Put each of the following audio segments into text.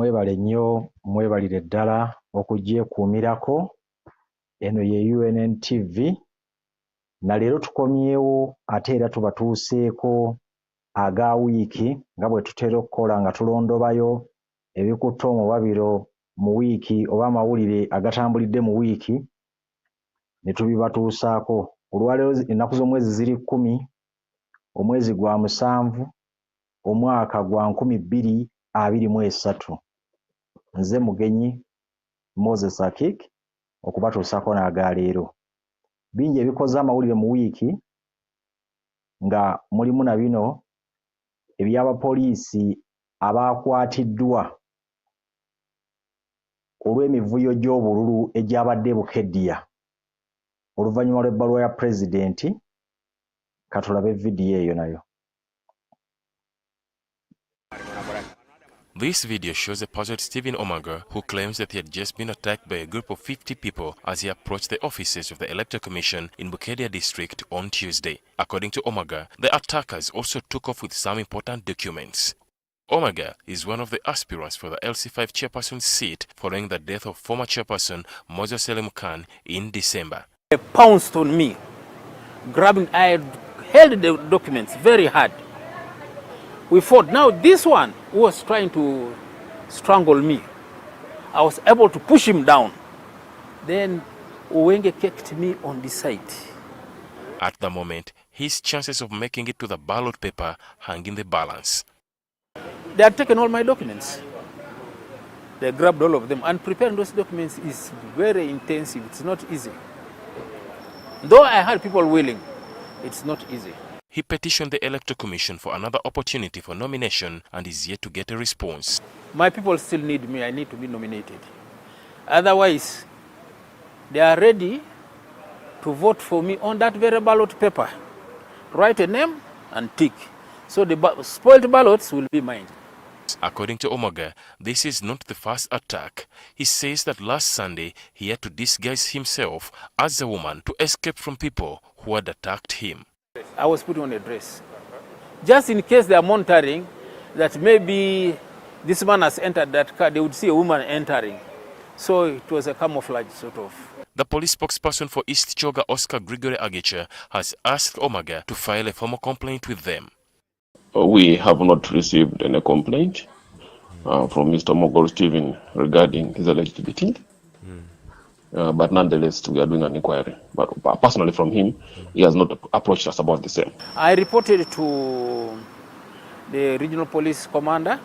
mwebale nnyo mwebalire ddala okugyekuumirako. Eno ye UNN TV na leero tukomyewo ate era tubatuuseeko aga wiiki nga bwe tutera okukola nga tulondobayo ebikutte omubabiro mu wiiki oba amawulire agatambulidde mu wiiki ne tubibatuusaako. Olwaleero ennaku z'omwezi ziri 10 omwezi gwa 7 omwaka gwa 2023. Nze Mugenyi Moses Akiiki okubatuusaako n'aga leero. Bingi ebikoze amawulire mu wiiki nga mulimu na bino eby'abapoliisi abaakwatiddwa olw'emivuyo gy'obululu egyabadde Bukedea oluvannyuma lw'ebbaluwa ya pulezidenti. Katulabe vidiyo eyo nayo. This video shows a puzzled Stephen Omaga who claims that he had just been attacked by a group of 50 people as he approached the offices of the Electoral Commission in Bukedea district on Tuesday. According to Omaga, the attackers also took off with some important documents. Omaga is one of the aspirants for the LC5 chairperson seat following the death of former chairperson Moses Khan in December. They pounced on me, grabbing. I held the documents very hard. We fought. Now this one was trying to strangle me. I was able to push him down. Then Uwenge kicked me on the side. At the moment, his chances of making it to the ballot paper hang in the balance. They had taken all my documents. They grabbed all of them, and preparing those documents is very intensive. It's not easy. Though I had people willing, it's not easy. He petitioned the Electoral Commission for another opportunity for nomination and is yet to get a response. My people still need me. I need to be nominated. Otherwise, they are ready to vote for me on that very ballot paper. Write a name and tick. So the spoiled ballots will be mine. According to Omaga, this is not the first attack. He says that last Sunday he had to disguise himself as a woman to escape from people who had attacked him. I was putting on a dress. Just in case they are monitoring that maybe this man has entered that car, they would see a woman entering. So it was a camouflage sort of. The police spokesperson for East Choga, Oscar Gregory Agecha, has asked Omaga to file a formal complaint with them. We have not received any complaint from Mr. Mogol Stephen regarding his alleged beating. But nonetheless, we are doing an inquiry. But personally from him, he has not approached us about the same. I reported to the regional police commander,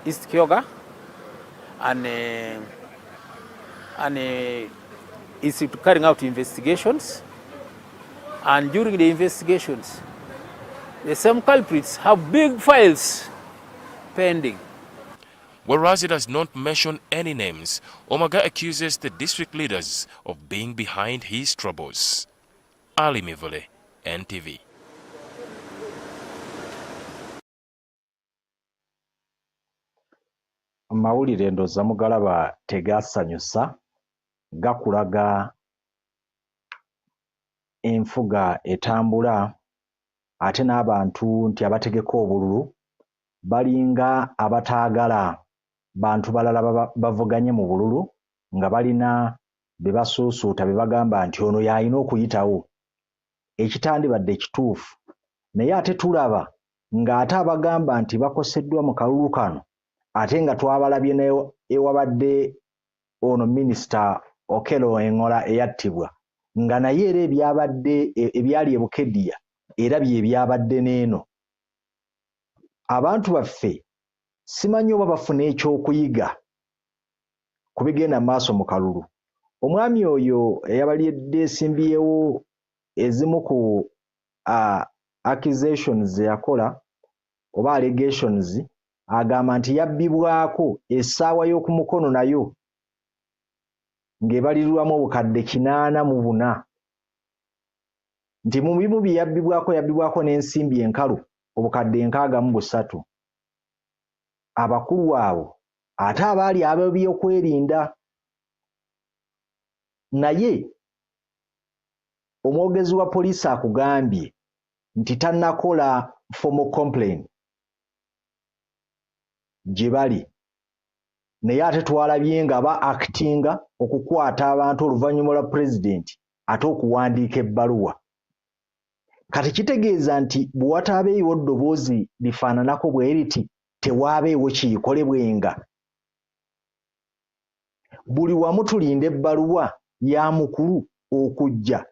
East Kyoga, and is carrying out investigations. And during the investigations, the same culprits have big files pending. Whereas it does not mention any names, Omaga accuses the district leaders of being behind his troubles. Ali Mivole, NTV. Mawulire ndooza mugalaba tegasanyusa gakulaga enfuga etambula ate n'abantu nti abategeka obululu balinga abataagala bantu balala bavuganye mu bululu nga balina be basuusuuta be bagamba nti ono y'alina okuyitawo ekitandibadde kituufu naye ate tulaba ng'ate abagamba nti bakoseddwa mu kalulu kano ate nga twabalabye ewabadde ono minisita Okello Engola eyattibwa nga naye era ebyali e Bukedea era bye byabadde n'eno. Abantu baffe simanyi oba bafuna ekyokuyiga ku bigenda maaso mu kalulu. Omwami oyo eyabalidde esimbyewo ezimu ku accusations yakola oba allegations agamba nti yabbibwako essaawa y'oku mukono nayo ng'ebalirirwamu obukadde 84 nti mu bimu bye yabbibwako n'ensimbi enkalu obukadde 63. Abakulu abo ate abaali ab'ebyokwerinda. Naye omwogezi wa poliisi akugambye nti tannakola formal complaint. gye bali naye ate twalabye nga ba actinga okukwata abantu oluvannyuma lwa pulezidenti ate okuwandiika ebbaluwa. Kati kitegeeza nti bwe wataabeewo ddoboozi lifaananako bwe riti tewaabeewo kiyikolebwenga. Buli wamu tulinda ebbaluwa ya mukulu okujja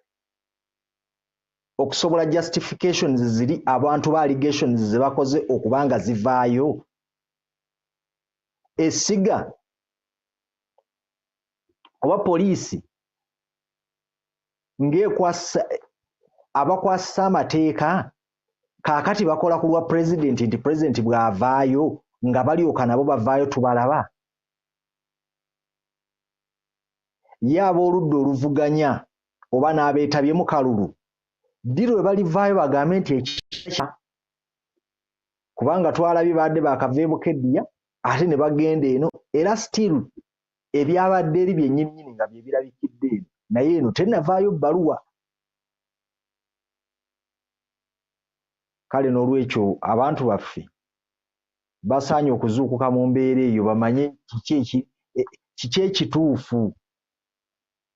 okusobola justifications ziri abantu ba allegations ze bakoze okuba nga zivaayo. Essiga oba poliisi ng'ekwasa abakwasa amateeka kaakati bakola ku lwa pulezidenti nti pulezidenti bw'avaayo nga balyoka nabo bavaayo tubalaba. Ye ab'oludda oluvuganya oba n'abeetabye mu kalulu ddi lwe balivaayo bagambe nti ekikya kubanga twalabye badde baakava e Bukedea ate ne bagenda eno era still ebyabadde eri byennyini nga bye birabikidde eno naye eno tennavaayo bbaluwa. Kale n'olwekyo abantu baffe basaanye okuzuukuka mu mbeera eyo bamanye kiki ekituufu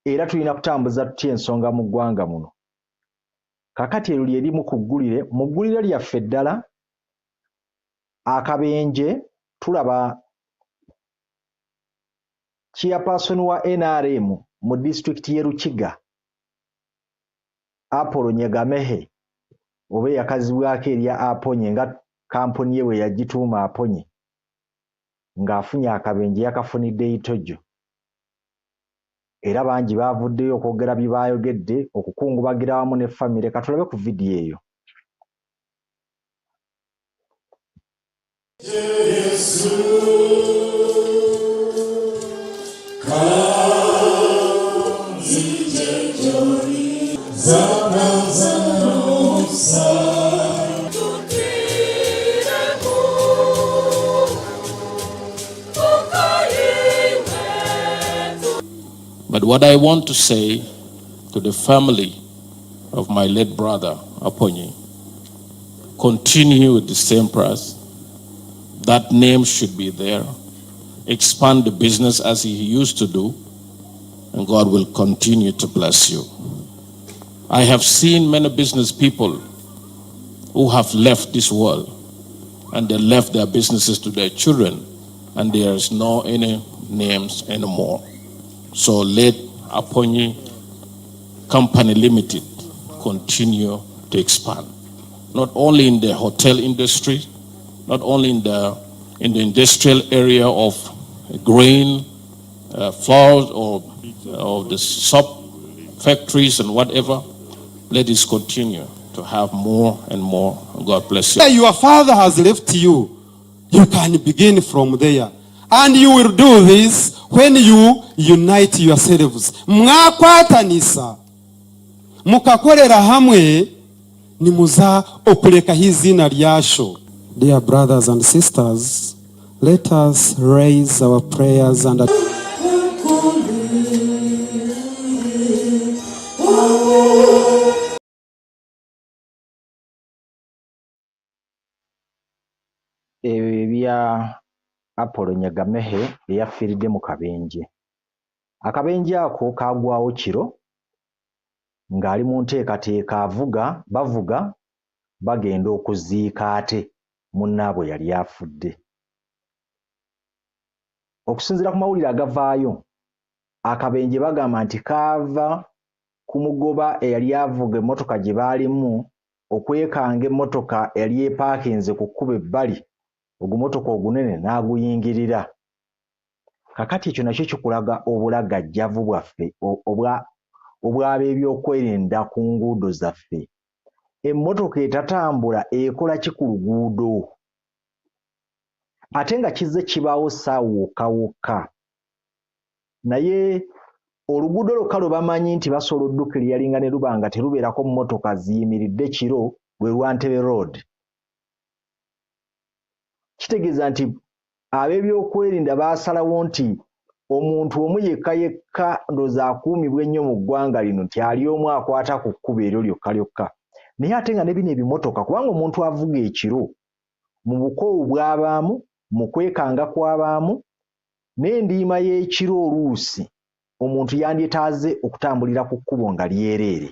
era tulina kutambuza tutya ensonga mu ggwanga muno. Kakati eryo lyerimu ku ggulire mu ggulire lyaffe ddala akabenje tulaba chairperson wa NRM mu disitulikiti y'e Lukiga Nyegamehe oba eyakazibwako erya Aponye nga kampuni ye bwe yagituuma Aponye ng'afunye akabenje yakafunidde itojo era bangi baavuddeyo okwogera bye baayogedde okukungubagira wamu ne famire. Katulabe ku vidiyo eyo. But what I want to say to the family of my late brother, Aponye, continue with the same press. That name should be there. Expand the business as he used to do, and God will continue to bless you. I have seen many business people who have left this world, and they left their businesses to their children, and there is no any names anymore. So let Aponye Company Limited continue to expand, not only in the hotel industry, not only in the industrial area of grain, flowers, or the sub factories and whatever. Let us continue to have more and more. God bless you. Your father has left you. You can begin from there. And you will do this when you unite yourselves. Mwakwatanisa. Mukakorera hamwe nimuza okuleka izina lyasho. Dear brothers and sisters, let us raise our prayers and ebya Nyegamehe eyafiiridde mu kabenje. Akabenje ako kaagwawo kiro ng'ali mu nteekateeka bavuga bagenda okuziika ate munnaabwe yali afudde. Okusinziira ku mawulire agavaayo, akabenje bagamba nti kaava ku mugoba eyali avuga emmotoka gye baalimu okwekanga emmotoka yali epaakinze ku kkubo ebbali, ogumotoka ogunene n'aguyingirira. Kakati ekyo nakyo kikulaga obulagajjavu bwaffe obw'ab'ebyokwerinda ku nguudo zaffe. Emmotoka etatambula ekola ki ku luguudo? Ate nga kizze kibaawo ssaawa wokka naye oluguudo lwokka lwe bamanyi nti basobola oddukira yalinga ne luba nga terubeerako mmotoka ziyimiridde kiro lwe lwa Ntebe Road. Kitegeeza nti ab'ebyokwerinda baasalawo nti omuntu omu yekka ndoozi akuumibwa ennyo mu ggwanga lino nti ali omu akwata ku kkubo eryo lyokka. Naye ate nga ne bino ebimotoka kubanga omuntu avuga ekiro mu bukoowu bw'abaamu mu kwekanga kw'abaamu n'endiima y'ekiro oluusi omuntu yandyetaaze okutambulira ku kkubo nga lyereere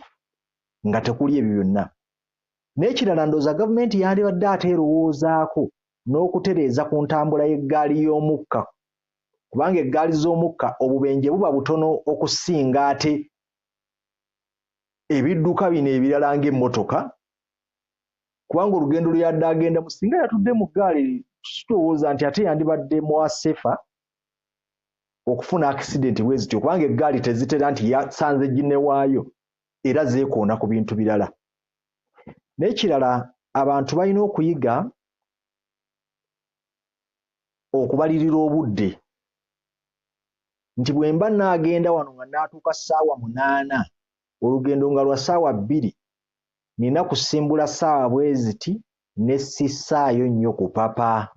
nga tekuli ebyo byonna. N'ekirala ndowooza gavumenti yandibadde ate erowoozaako n'okutereeza ku ntambula y'eggaali y'omukka, kubanga eggaali z'omukka obubenje buba butono okusinga ate ebidduka bino ebirala ng'emmotoka, kubanga olugendo lwe yadde agenda mu singa yatudde mu ggaali tulowooza nti ate yandibadde mwasefa okufuna akisidenti bwe zityo, kubanga eggaali tezitera nti yasanze ginne waayo era zeekoona ku bintu birala. N'ekirala abantu balina okuyiga okubalirira obudde, nti bwe mba naagenda wano nga naatuuka ssaawa 8 olugendo nga lwa ssaawa 2 nina kusimbula ssaawa bwe ziti ne sissaayo nnyo ku papa.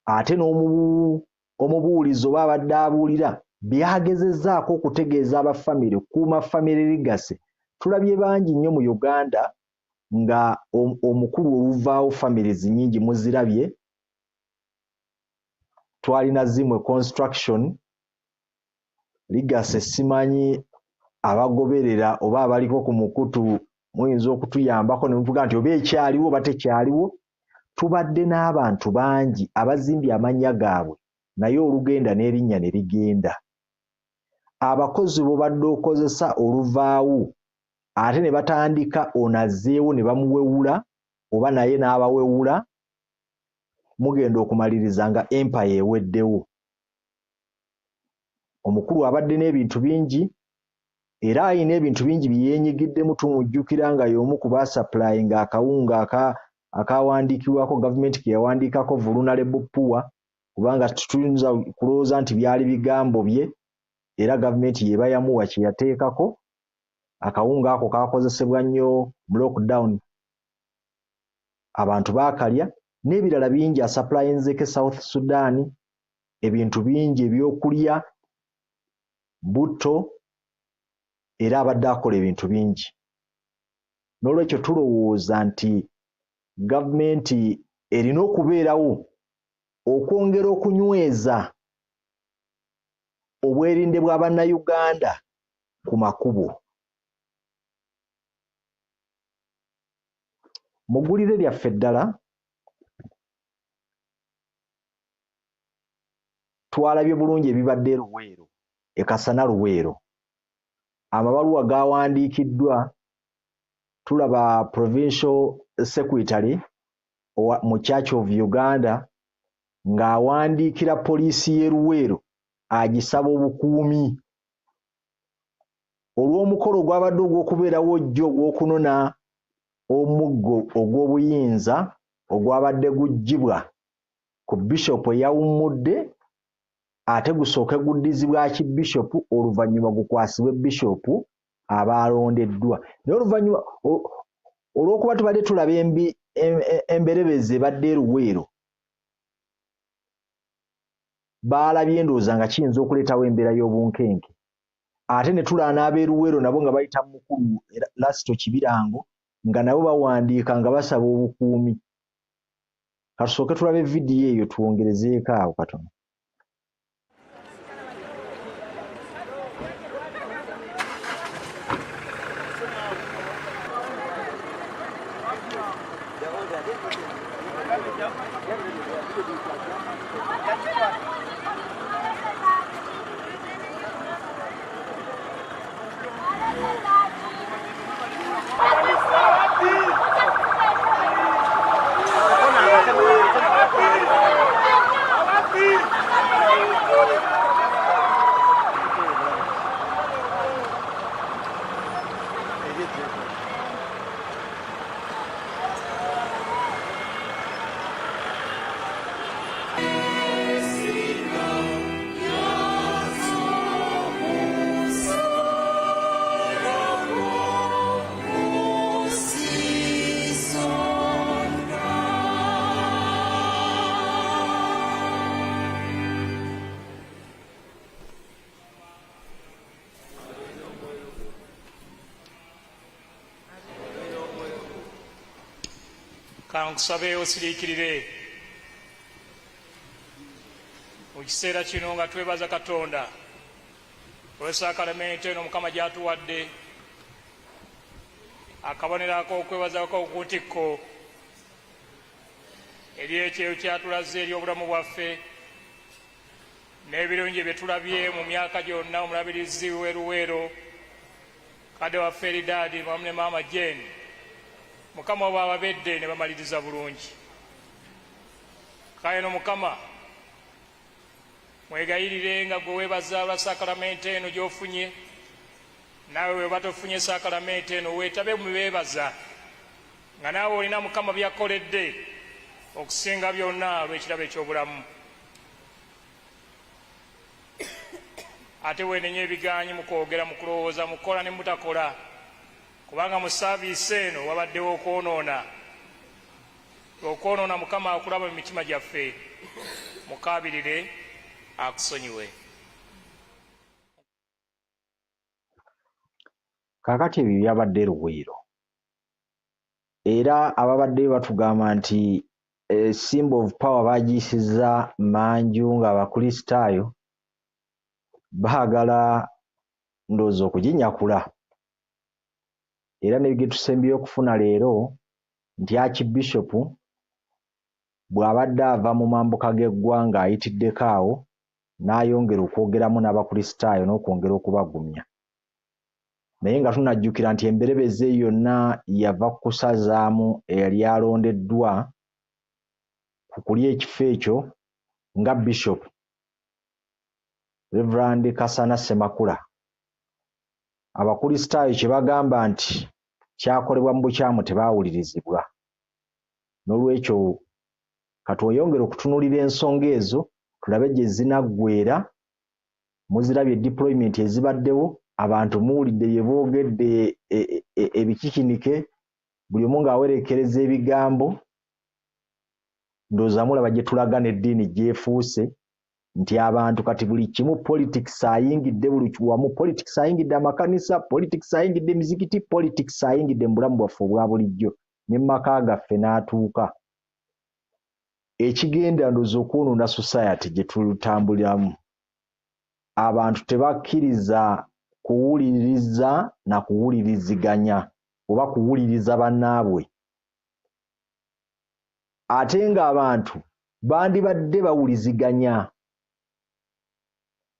Ate omubuulizi oba abadde abuulira byagezezzaako okutegeeza abafamire kuuma famire ligase. Tulabye bangi nnyo mu Uganda nga omukulu oluvaawo families nnyingi muzirabye. Twalina Zimwe construction, ligase simanyi abagoberera oba abaliko ku mukutu muyinza okutuyambako ne muvuga nti oba ekyaliwo oba tekyaliwo. Tubadde n'abantu bangi abazimbye amannya gaabwe naye olugenda n'erinnya ne ligenda. Abakozi b'obadde okozesa oluvaawo ate ne batandika onazzeewo ne bamuwewula oba naye n'abawewula, mugenda okumaliriza nga empire eweddewo. Omukulu abadde n'ebintu bingi era ayina ebintu bingi bye yeenyigiddemu. Tumujjukira nga y'omu ku baasappulayinga akawunga akawandiikibwako gavumenti ke yawandiikako vulnerable poor, kubanga tuyinza kulowooza nti byali bigambo bye era gavumenti yeba yamuwa kye yateekako. Akawunga ako kaakozesebwa nnyo mu lockdown, abantu baakalya, n'ebirala bingi asappulayinzeko South Sudan, ebintu bingi ebyokulya, butto, era abadde akola ebintu bingi. N'olwekyo tulowooza nti gavumenti erina okubeerawo okwongera okunyweza obwerinde bwa bannayuganda ku makubo. Mu ggulire lyaffe eddala twalabye bulungi ebibadde Luweero, Kasese Luweero. Amabaluwa gaawandiikiddwa, tulaba Provincial Secretary mu Church of Uganda ng'awandiikira poliisi y'e Luweero agisaba obukuumi olw'omukolo ogwabadde ogw'okubeerawo jjo ogw'okunona omuggo ogw'obuyinza ogwabadde guggyibwa ku bishopu eyawummudde ate gusooke guddizibwa kibishopu oluvannyuma gukwasibwe bishopu abaalondeddwa. Naye oluvannyuma olw'okuba tubadde tulaba emberebezi ebadde Luweero, baalabye ndowooza nga kiyinza okuleetawo embeera y'obunkenke. Ate ne tulaba n'ab'e Luweero nabo nga bayita mukulu Lasito Kibirango nga nabo bawandiika nga basaba obukuumi. Katusooke tulabe vidiyo eyo twongerezeeko awo katono. Kankusabe osiriikirire kiseera kino nga twebaza Katonda olw'esakalamenti eno Mukama gy'atuwadde akabonero ak'okwebazako okutikko eri ekyeyo kyatulaze eri obulamu bwaffe n'ebirungi bye tulabye mu myaka gyonna omulabirizi w'eruweero kadde waffe Eridaadi wamu ne maama Jane. Mukama oba ababedde ne bamaliriza bulungi. Kale no Mukama mwegayirire nga gwe weebaza lwa sakalamenti eno gy'ofunye, naawe weba tofunye sakalamenti eno weetabe mu beebaza nga naawe olina Mukama by'akoledde okusinga byonna lw'ekirabo eky'obulamu. Ate weenenya ebiganyi mu kwogera, mu kulowooza, mu kukola ne mutakola, kubanga mu saaviisi eno wabaddewo okwonoona. Okwonoona Mukama akulaba mu mitima gyaffe, mukaabirire akusonyiwe. Kaakati ebyo byabadde Luweero, era ababadde batugamba nti symbol of power baagiyisizza Manju ng'Abakristaayo baagala ndowooza okuginyakula. Era nebyo tusembye okufuna leero nti Archbishopu bw'abadde ava mu mambuka g'eggwanga ayitiddeko awo n'ayongera okwogeramu n'Abakristaayo n'okwongera okubagumya. Naye nga tunajjukira nti emberebeze yonna yava kusazaamu eyali alondeddwa ku kulya ekifo ekyo nga Bishop Reverend Kasana Ssemakula. Abakristaayo kye bagamba nti kyakolebwa mu bukyamu tebaawulirizibwa. N'olwekyo katweyongere okutunuulira ensonga ezo tulabe gye zinaggweera. Muzirabye deployment ezibaddewo, abantu muwulidde bye boogedde ebikikinike, buli omu ng'awerekereza ebigambo. Ndowooza mulaba gye tulaga n'eddiini gyefuuse nti abantu kati buli kimu politics ayingidde buli wamu. Politics ayingidde amakanisa, politics ayingidde emizikiti, politics ayingidde mu bulamu bwaffe obwa bulijjo ne mu maka gaffe n'atuuka. Ekigenda ndowooza okwonoona society gye tutambuliramu. Abantu tebakkiriza kuwuliriza na kuwuliriziganya oba kuwuliriza bannaabwe. Ate ng'abantu bandibadde bawuliziganya.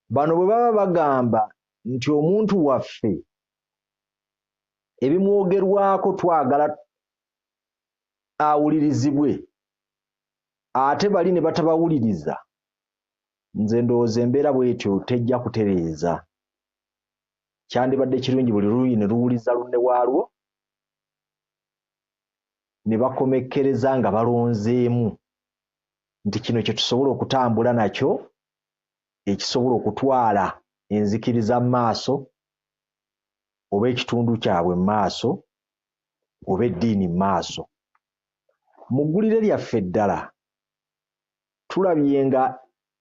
Bano bwe baba bagamba nti omuntu waffe ebimwogerwako twagala awulirizibwe, ate bali ne batabawuliriza, nze ndowooza embeera bw'etyo tejja kutereeza. Kyandibadde kirungi buli luuyi ne luwuliza lunne waalwo ne bakomekkereza nga balonzeemu nti kino kye tusobola okutambula nakyo ekisobola okutwala enzikiriza mu maaso oba ekitundu kyabwe mu maaso oba eddiini mu maaso. Mu ggulire lyaffe eddala tulabye nga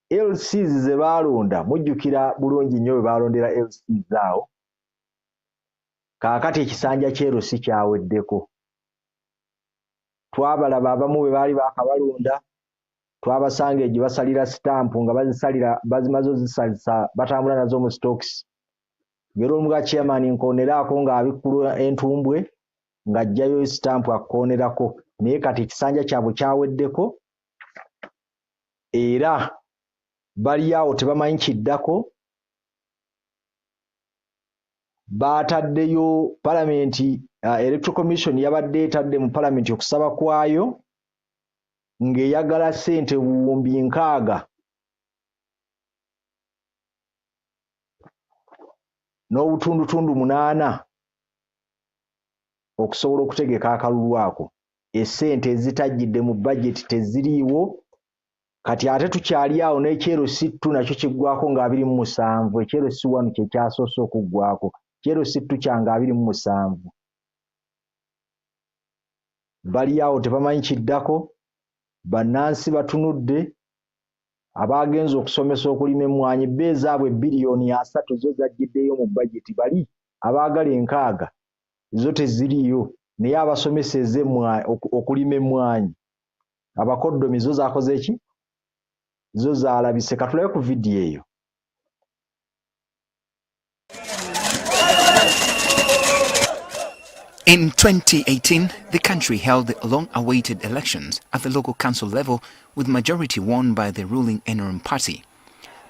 LCs ze baalonda, mujjukira bulungi nnyo bwe baalondera LCs awo. Kaakati ekisanja ky'ero si kyaweddeko. Twabalaba abamu bwe baali baakabalonda, twabasanga egyo basalira sitampu nga bazimaze ozisalisa batambula nazo mu stocks. Ngero omuga chairman nkoonerako ng'abikkula entumbwe ng'aggyayo sitampu akkoonerako. Naye kati ekisanja kyabwe kyaweddeko era bali awo tebamanyi kiddako. Baataddeyo palamenti, Electoral Commission yabadde etadde mu palamenti okusaba kwayo ng'eyagala ssente buwumbi 60 n'obutundutundu 8 okusobola okutegeka akalulu ako. Essente ezitajjidde mu budget teziriiwo. Kati ate tukyali awo n'ekyero sittu nakyo kiggwako nga 27. Ekyero si 1 kye kyasoose okuggwako. Ekyero sittu kyanga 27. Bali awo tebamanyi kiddako. Bannansi batunudde, abaagenza okusomesa okulima emmwanyi bbeezaabwe biliyoni 3 zo zajjiddeyo mu budget. Bali abaagala 60 zo teziriiyo, naye abasomeseza okulima emmwanyi abakoddomi zo zaakoze ki? zo zaalabise. Katulabe ku vidiyo eyo. In 2018, the country held the long-awaited elections at the local council level, with majority won by the ruling NRM party.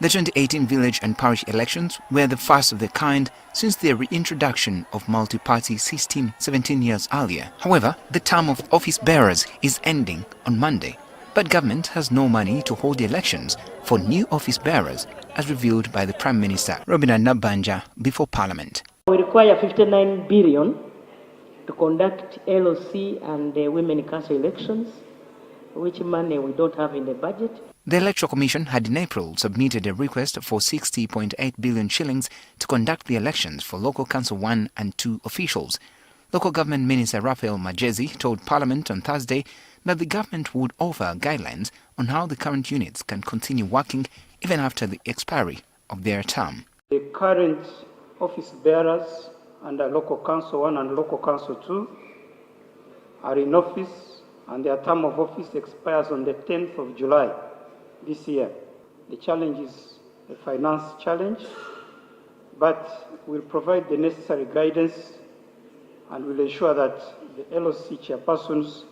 The 2018 village and parish elections were the first of their kind since the reintroduction of multi-party system 17 years earlier. However, the term of office bearers is ending on Monday, but government has no money to hold the elections for new office bearers, as revealed by the Prime Minister Robina Nabanja before Parliament. We require 59 billion to conduct LOC and women council elections, which money we don't have in the budget. The Electoral Commission had in April submitted a request for 60.8 billion shillings to conduct the elections for Local Council 1 and 2 officials. Local Government Minister Raphael Majezi told Parliament on Thursday that the government would offer guidelines on how the current units can continue working even after the expiry of their term. The current office bearers under Local Council 1 and Local Council 2 are in office, and their term of office expires on the 10th of July this year. The challenge is a finance challenge, but we'll provide the necessary guidance and will ensure that the LOC chairpersons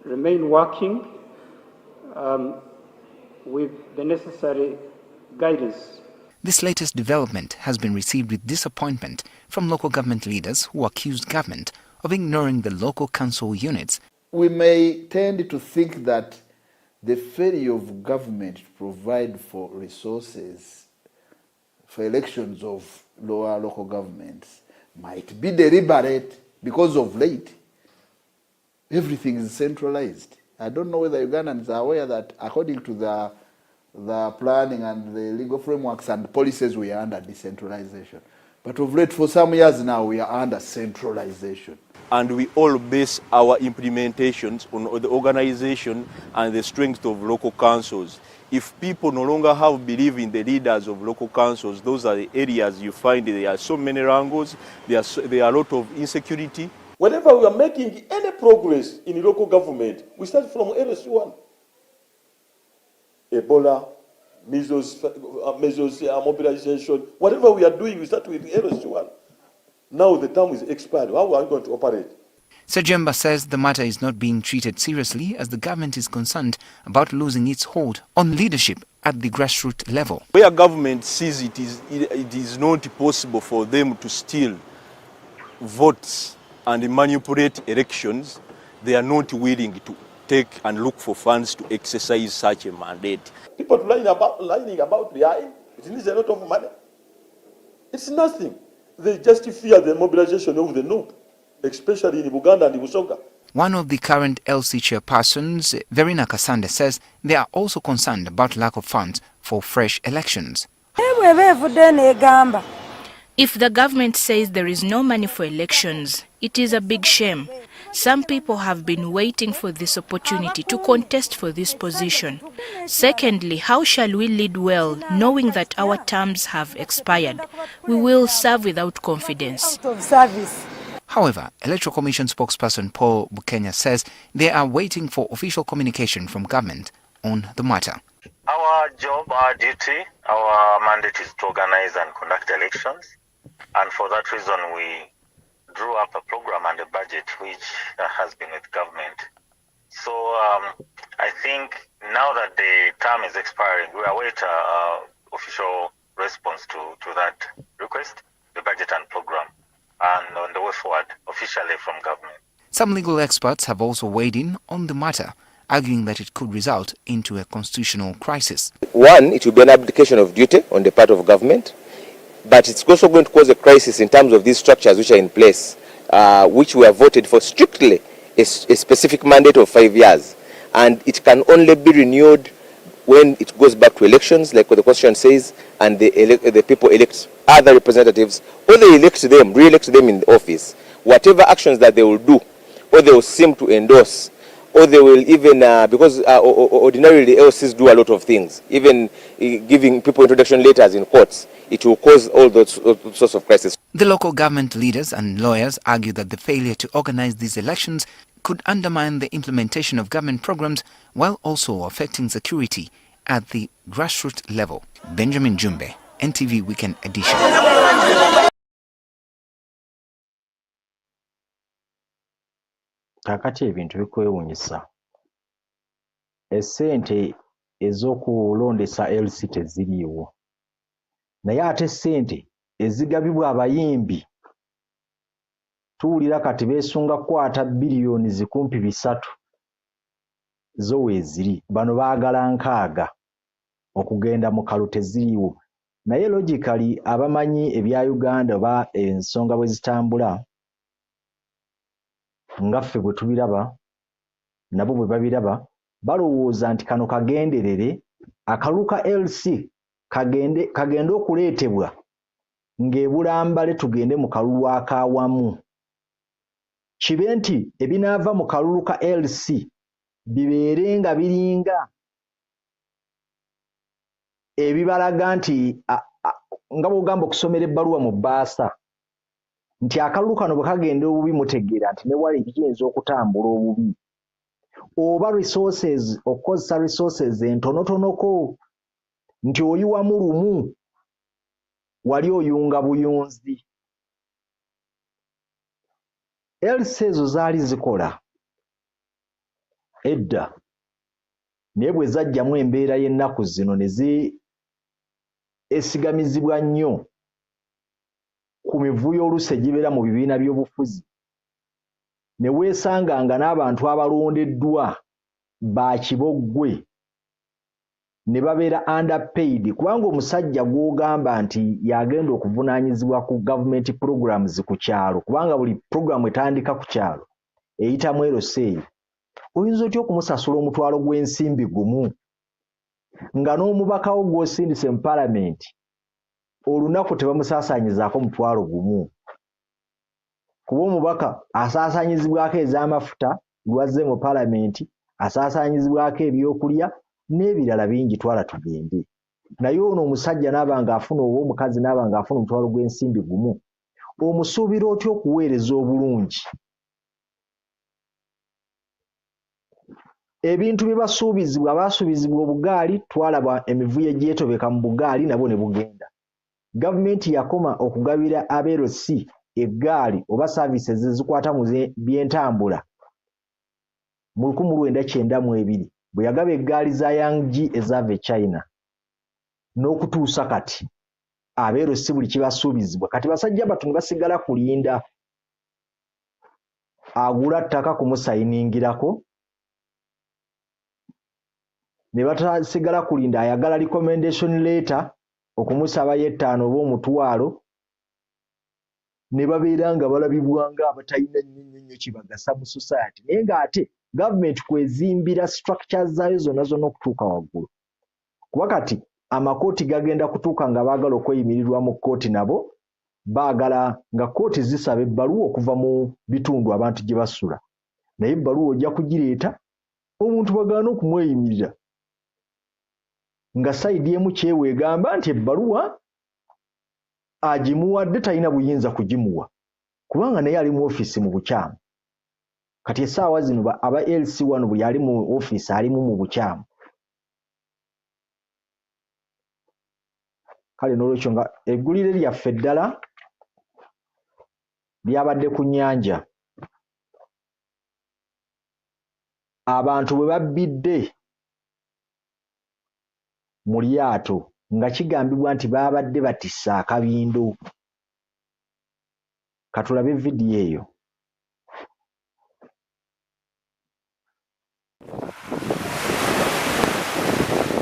remain working with the necessary guidance. This latest development has been received with disappointment from local government leaders who accused government of ignoring the local council units. We may tend to think that the failure of government to provide for resources for elections of lower local governments might be deliberate, because of late everything is centralized. I don't know whether Ugandans are aware that according to the planning and the legal frameworks and policies, we are under decentralization. But of late, for some years now, we are under centralization. And we all base our implementations on the organization and the strength of local councils. If people no longer have belief in the leaders of local councils, those are the areas you find there are so many wrangles, there are a lot of insecurity. Whenever we are making any progress in local government, we start from LS1. Ebola, measles mobilization, whatever we are doing, we start with LS1. Now the term is expired. How are we going to operate? Sajemba says the matter is not being treated seriously as the government is concerned about losing its hold on leadership at the grassroots level. Where government sees it is not possible for them to steal votes and manipulate elections, they are not willing to take and look for funds to exercise such a mandate. People lying about behind, it needs a lot of money. It's nothing. They just fear the mobilization of the North, especially in Uganda and Busoga. One of the current LC chairpersons, Verena Kasande, says they are also concerned about lack of funds for fresh elections. If the government says there is no money for elections, it is a big shame. Some people have been waiting for this opportunity to contest for this position. Secondly, how shall we lead well knowing that our terms have expired? We will serve without confidence. However, Electoral Commission spokesperson Paul Bukedea says they are waiting for official communication from government on the matter. Our job, our duty, our mandate is to organize and conduct elections. And for that reason, we drew up a program and a budget which has been with government. So I think now that the term is expiring, we await official response to that request, the budget and program, and on the way forward officially from government. Some legal experts have also weighed in on the matter, arguing that it could result into a constitutional crisis. One, it will be an abdication of duty on the part of government, but it's also going to cause a crisis in terms of these structures which are in place, which we have voted for strictly a specific mandate of 5 years. And it can only be renewed when it goes back to elections, like what the Constitution says, and the people elect other representatives, or they elect them, re-elect them in the office. Whatever actions that they will do, or they will seem to endorse, or they will even, because ordinarily LCs do a lot of things, even giving people introduction letters in courts, it will cause all those sorts of crises. The local government leaders and lawyers argue that the failure to organize these elections could undermine the implementation of government programs while also affecting security at the grassroots level. Benjamin Jumbe, NTV Weekend Edition. Kakati ebintu bikwewuunyisa. Essente ez'okulondesa LC teziriiwo. Naye ate essente ezigabibwa abayimbi tuwulira kati beesunga kukwata biliyoni zikumpi 3 zo weeziri. Bano baagala 6 okugenda mu kalu teziriiwo. Naye logically abamanyi ebya Uganda oba ensonga bwe zitambula nga ffe bwe tubiraba nabo bwe babiraba balowooza nti kano kagenderere akalulu ka LC kagende okuleetebwa ng'ebulambale tugende mu kalulu akaawamu. Kibe nti ebinaava mu kalulu ka LC bibeere nga biringa ebibalaga nti nga bw'ogamba okusomera ebbaluwa mu bbaasa nti akalulu kano bwe kagenda obubi mutegeera nti ne wali biyinza okutambula obubi. Oba resources okukozesa resources entonotonoko nti oyiwamu lumu wali oyunga buyunzi. LC ezo zaali zikola edda naye bwe zajjamu embeera y'ennaku zino ne esigamizibwa nnyo ku mivuyo oluusi egibeera mu bibiina by'obufuzi ne weesanganga n'abantu abalondeddwa ba kiboggwe ne babeera underpaid kubanga omusajja gw'ogamba nti yagenda okuvunaanyizibwa ku government programs ku kyalo kubanga buli program etandika ku kyalo eyitamu eroseeyi oyinza otya okumusasula omutwalo gw'ensimbi gumu nga n'omubakawo gw'osindise mu palamenti olunaku tebamusaasaanyizaako mutwalo gumu kuba omubaka asaasaanyizibwako ez'amafuta lwazze mu palamenti asaasaanyizibwako ebyokulya n'ebirala bingi twala tugende. Naye ono omusajja n'aba ng'afuna oba omukazi n'aba ng'afuna omutwalo gw'ensimbi gumu omusuubira otya okuweereza obulungi? Ebintu bye basuubizibwa baasuubizibwa obugaali twalaba emivuyo egyetobeka mu bugaali nabo ne bugenda. Gavumenti yakoma okugabira abeerosi eggaali oba services ezikwata mu by'entambula mu 1992 bwe yagaba eggaali za Yang ezaava e China n'okutuusa kati abeerosi buli kibasuubizibwa kati basajja batono basigala kulinda agula ttaka kumusayiningirako ne batasigala kulinda ayagala recommendation letter okumusabayo 5 oba omutwalo ne babeera nga balabibwa nga abatalina nnyo kibagasa mu society naye ng'ate gavumenti kwezimbira structures zaayo zonna okutuuka waggulu kuba kati amakooti gagenda kutuuka nga baagala okweyimirirwa mu kkooti nabo baagala nga kkooti zisaba ebbaluwa okuva mu bitundu abantu gye basula naye ebbaluwa ojja kugireeta omuntu bagaana okumweyimirira nga sayidi emu kyeweegamba nti ebbaluwa agimuwadde talina buyinza kugimuwa kubanga naye ali mu ofiisi mu bukyamu kati essaawa zino aba LC wano buli ali mu ofiisi alimu mu bukyamu. Kale n'olwekyo nga eggulire lyaffe ddala lyabadde ku nnyanja abantu bwe babbidde mu lyato nga kigambibwa nti baabadde batissa akabindo. Katulabe vidiyo eyo.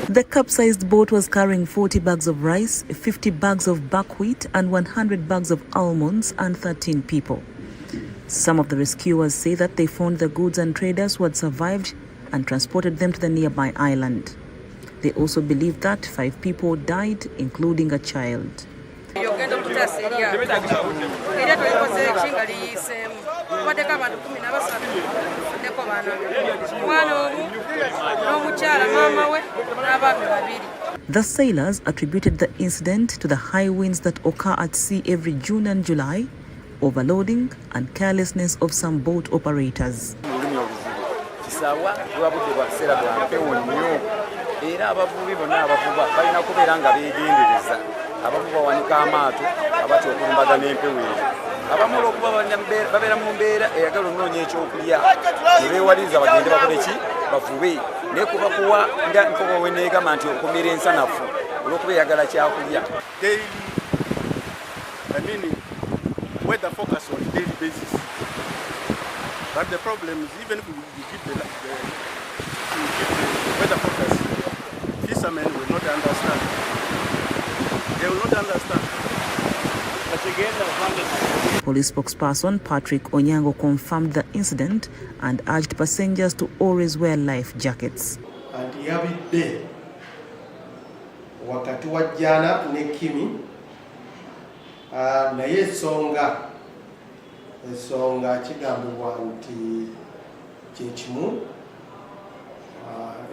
The capsized boat was carrying 40 bags of rice, 50 bags of buckwheat and 100 bags of almonds and 13 people. Some of the rescuers say that they found the goods and traders who had survived and transported them to the nearby island. They also believe that 5 people died, including a child. The sailors attributed the incident to the high winds that occur at sea every June and July, overloading and carelessness of some boat operators. era abavubi bonna abavuba balina kubeera nga beegendereza abavuba bawanika amaato abatya okulumbaga n'empewo eyo abamu olw'okuba babeera mu mbeera eyagala okunoonya ekyokulya ne beewaliriza bagende bakole ki bavube naye kubakuwa nga nkoko weneegamba nti okumira ensanafu olw'okuba eyagala kyakulya. Weather focus on a daily basis. But the problem is, even if you give the weather focus, fishermen will not understand. They will not understand. Police spokesperson Patrick Onyango confirmed the incident and urged passengers to always wear life jackets. And yabidde wakati wa jana ne Kimi naye ensonga kigambibwa nti kyekimu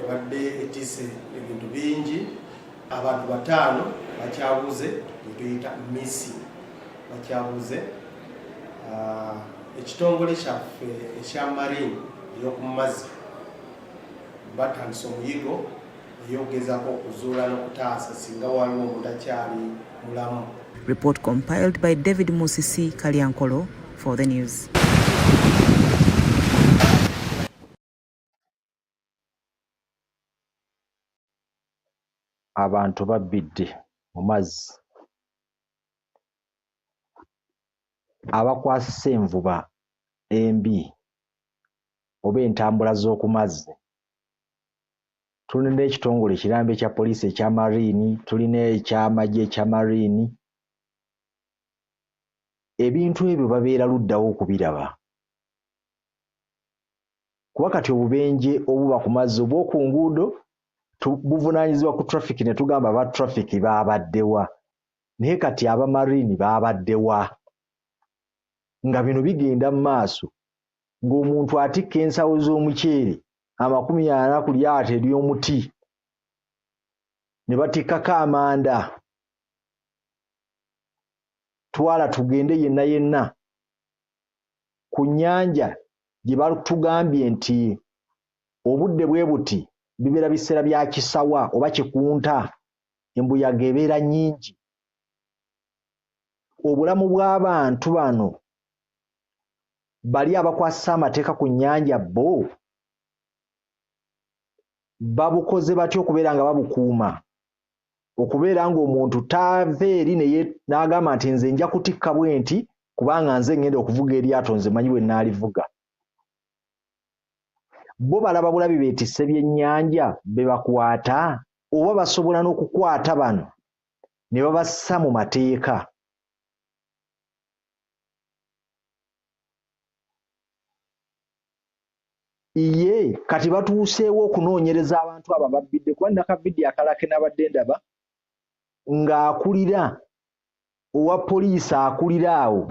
ebadde etise ebintu bingi abantu 5 bakyabuze tuyita misi bakyabuze ekitongole kyaffe ekya marine ey'okumazzi batandise omuyigo ey'okugezaako okuzuula n'okutaasa singa waliwo omuntu akyali mulamu. Report compiled by David Musisi Kalyankolo for the news. Abantu babbidde mu mazzi. Abakwasisa envuba embi oba entambula z'oku mazzi. Tulina ekitongole ekirambe ekya poliisi ekya marine, tulina ekyamagye ekya marine. Ebintu ebyo babeera luddawo okubiraba. Kuba kati obubenje obuba ku mazzi obw'oku nguudo buvunaanyizibwa ku traffic ne tugamba aba traffic baabaddewa. Naye kati aba marine baabaddewa. Nga bino bigenda mu maaso ng'omuntu atikka ensawo z'omuceere 40 ku lyaato ery'omuti ne batikkako amanda. Twala tugende yenna yenna ku nnyanja gye batugambye nti obudde bwe buti bibeera biseera bya kisawa oba kikunta, embuyaga ebeera nnyingi. Obulamu bw'abantu bano bali abakwasisa amateeka ku nnyanja bo babukoze batya okubeera nga babukuuma, okubeera ng'omuntu taava eri n'agamba nti nze nja kutikka bwe nti kubanga nze ngenda okuvuga eryato nze manyi bwe nnaalivuga. Bo balaba bulabi beetisse byennyanja be bakwata oba basobola n'okukwata bano ne babassa mu mateeka. Iye kati batuuseewo okunoonyereza abantu abo babbidde kuba nakavidi akalake nabadde ndaba ng'akulira owa poliisi akulira awo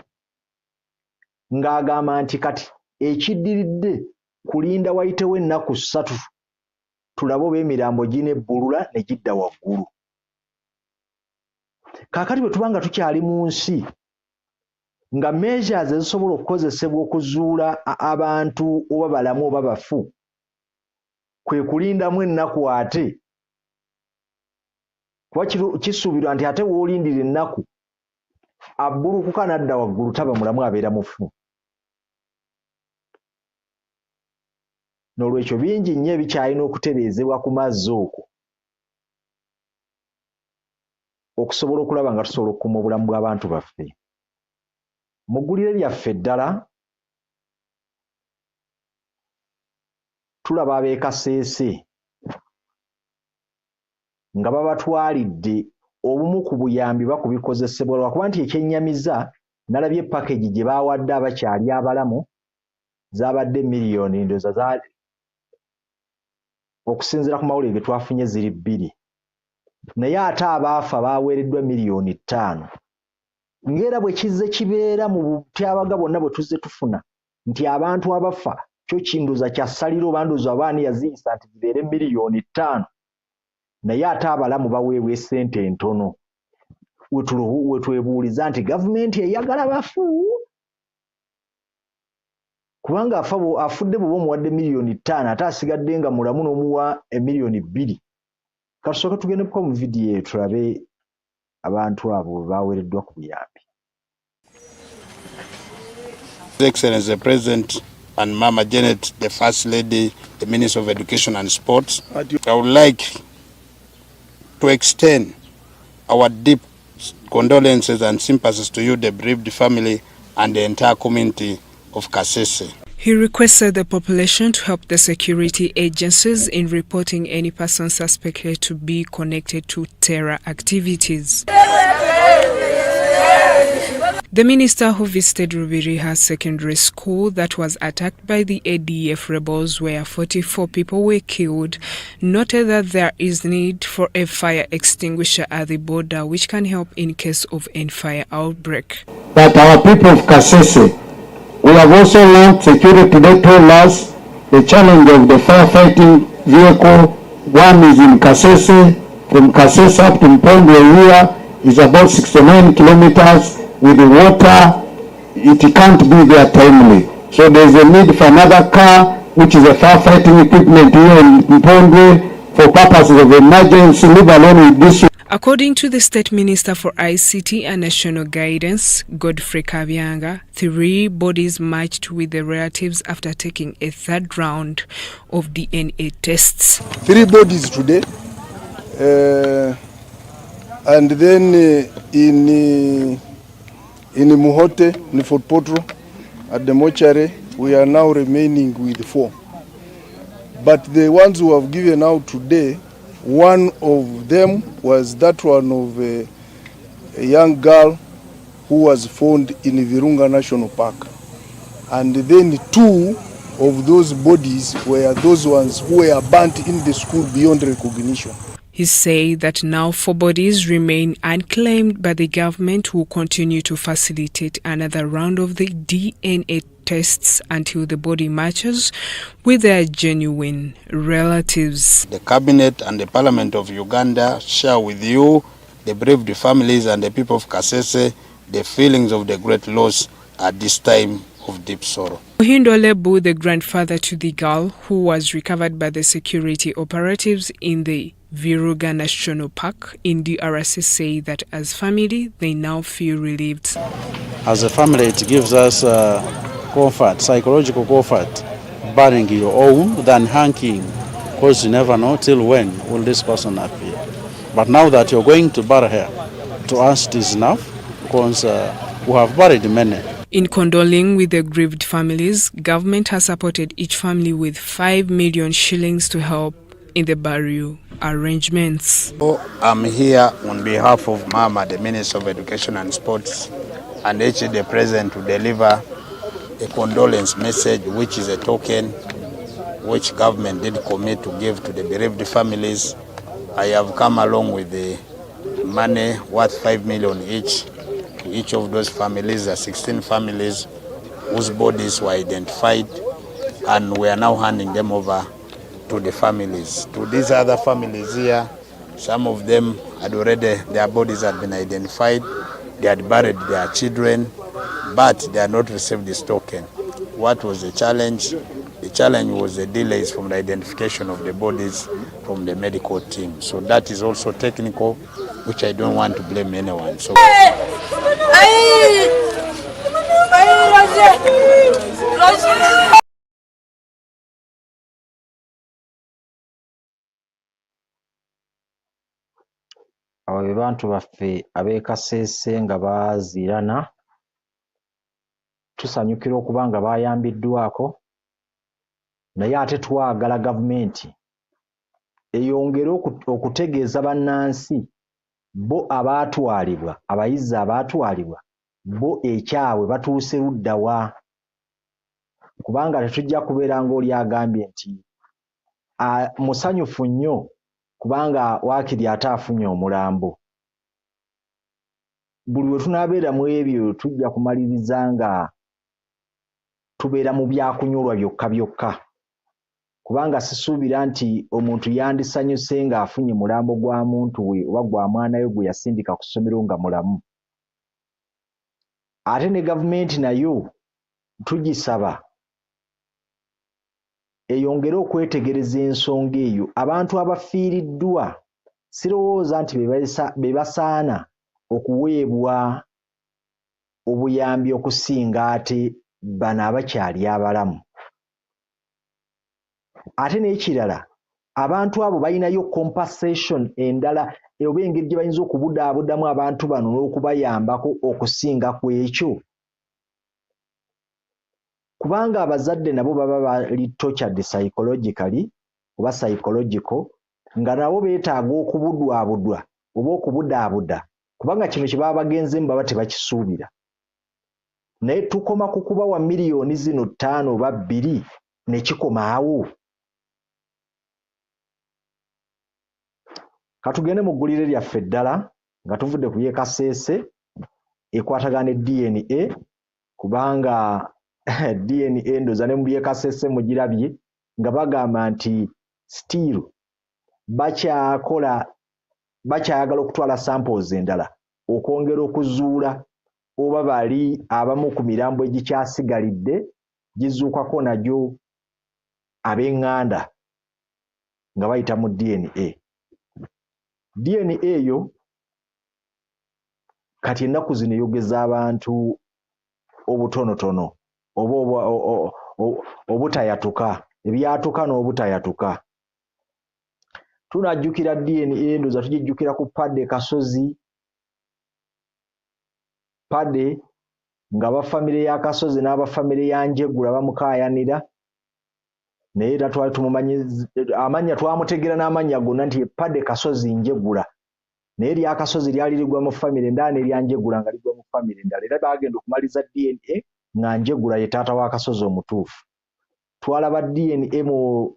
ng'agamba nti kati ekiddiridde kulinda wayitewo ennaku 3 tulabe oba emirambo ginebbulula ne gidda waggulu. Kaakati bwe tuba nga tukyali mu nsi nga measures ezisobola okukozesebwa okuzuula abantu oba balamu oba bafu kwe kulindamu ennaku ate, kuba kisuubirwa nti ate w'olindira ennaku abbulukuka n'adda waggulu taba mulamu abeera mufu. N'olwekyo bingi nnyo ebikyalina okutereezebwa ku mazzi okwo okusobola okulaba nga tusobola okukuuma obulamu bw'abantu baffe. Mu ggulire lyaffe ddala tulaba ab'e Kasese nga babatwalidde obumu ku buyambi bakubikozesebwa lwakuba nti ekyennyamiza nalabye package gye baawadde abakyali abalamu zaabadde miliyoni ndoza okusinziira ku mawulire ge twafunye ziri 2, naye ate abaafa baaweereddwa miliyoni 5. Ng'era bwe kizze kibeera mu butyabaga bonna bwe tuzze tufuna nti abantu abafa kyo kinduza kyassalira oba ndoza abaani yaziyisa nti zibeere miliyoni 5, naye ate abalamu baweebwa essente entono. We twebuuliza nti gavumenti eyagala bafu kubanga afudde bw'oba omuwadde miliyoni 5 ate asigadde nga mulamu n'omuwa miliyoni 2 Kasooke tugendeko mu vidiyo tulabe abantu abo baweereddwa ku buyambi. Excellency the President and Mama Janet, the First Lady, the Minister of Education and Sports, I would like to extend our deep condolences and sympathies to you, the bereaved family, and the entire community of Kasese. He requested the population to help the security agencies in reporting any person suspected to be connected to terror activities. The minister who visited Rubiriha Secondary School that was attacked by the ADF rebels where 44 people were killed noted that there is need for a fire extinguisher at the border which can help in case of a fire outbreak. That our people of Kasese, we have also learned security today told us the challenge of the firefighting vehicle. One is in Kasese, from Kasese up to Mpondwe here is about 69 kilometers. With the water, it can't be there timely. So there's a need for another car, which is a firefighting equipment here in Mpondwe for purposes of emergency, leave alone with this. According to the State Minister for ICT and National Guidance, Godfrey Kabyanga, 3 bodies matched with the relatives after taking a 3rd round of DNA tests. 3 bodies today, and then in Muhote, in Fort Potro, at the mortuary, we are now remaining with 4. But the ones who have given out today, one of them was that one of a young girl who was found in Virunga National Park. And then 2 of those bodies were those ones who were burnt in the school beyond recognition. He said that now 4 bodies remain unclaimed, but the government will continue to facilitate another round of the DNA tests until the body matches with their genuine relatives. The Cabinet and the Parliament of Uganda share with you, the bereaved families and the people of Kasese, the feelings of the great loss at this time of deep sorrow. Muhindo Lebu, the grandfather to the girl who was recovered by the security operatives in the Virunga National Park in DRC, say that as family they now feel relieved. As a family, it gives us comfort, psychological comfort, burying your own than hanging, because you never know till when will this person appear. But now that you're going to bury her, to us it is enough, because we have buried many. In condoling with the grieved families, government has supported each family with 5 million shillings to help in the burial arrangements. I'm here on behalf of Mama, the Minister of Education and Sports, and the President to deliver a condolence message, which is a token which government did commit to give to the bereaved families. I have come along with the money worth 5 million each to each of those families. There are 16 families whose bodies were identified, and we are now handing them over to the families. To these other families here, some of them had already, their bodies had been identified, they had buried their children, but they had not received this token. What was the challenge? The challenge was the delays from the identification of the bodies from the medical team. So that is also technical, which I don't want to blame anyone. So abo be bantu baffe ab'e Kasese nga baazirana, tusanyukira okuba nga bayambiddwako, naye ate twagala gavumenti eyongere okutegeeza bannansi bo abaatwalibwa, abayizi abaatwalibwa, bo ekyawe batuuse ludda wa, kubanga tetujja kubeera ng'oli agambye nti musanyufu nnyo kubanga waakiri ate afunye omulambo. Buli we tunaabeera mu ebyo tujja kumaliriza nga tubeera mu byakunyolwa byokka byokka, kubanga sisuubira nti omuntu yandisanyuse ng'afunye mulambo gwa muntu we oba gwa mwana we gwe yasindika ku ssomero nga mulamu. Ate ne gavumenti nayo tugisaba eyongere okwetegereza ensonga eyo, abantu abafiiriddwa sirowooza nti be basaana okuweebwa obuyambi okusinga ate bano abakyali abalamu. Ate n'ekirala, abantu abo balinayo compensation endala oba engeri gye bayinza okubudaabudamu abantu bano n'okubayambako okusinga ku ekyo. Kubanga abazadde nabo baba bali tortured psychologically oba psychological, nga nabo beetaaga okubudwabudwa oba okubudaabuda, kubanga kino kye baba bagenzemu baba tebakisuubira. Naye tukoma ku kubawa miliyoni zino 5 oba 2 ne kikoma awo. Katugende mu ggulire lyaffe eddala nga tuvudde ku Kasese ekwatagana ne DNA, kubanga DNA ndoza ne mu Kasese mugirabye nga bagamba nti still bakyayagala okutwala samples endala okwongera okuzuula oba bali abamu ku mirambo egikyasigalidde gizuukako nagyo ab'eŋŋanda nga bayita mu DNA. DNA eyo kati ennaku zino eyogeza abantu obutonotono oba obutayatuka, ebyatuka n'obutayatuka. Tunajjukira DNA ndoza tugijjukira ku Padde Kasozi, Padde nga bafamire ya Kasozi n'abafamire ya Njegula bamukaayanira, naye era twali tumumanyi amanya twamutegera n'amanya gonna nti Padde Kasozi Njegula, naye lya Kasozi lyali ligwa mu famire endala n'erya Njegula nga ligwa mu famire endala, era bagenda okumaliza DNA nga Njegula ye taata wa Kasozi omutuufu. Twalaba DNA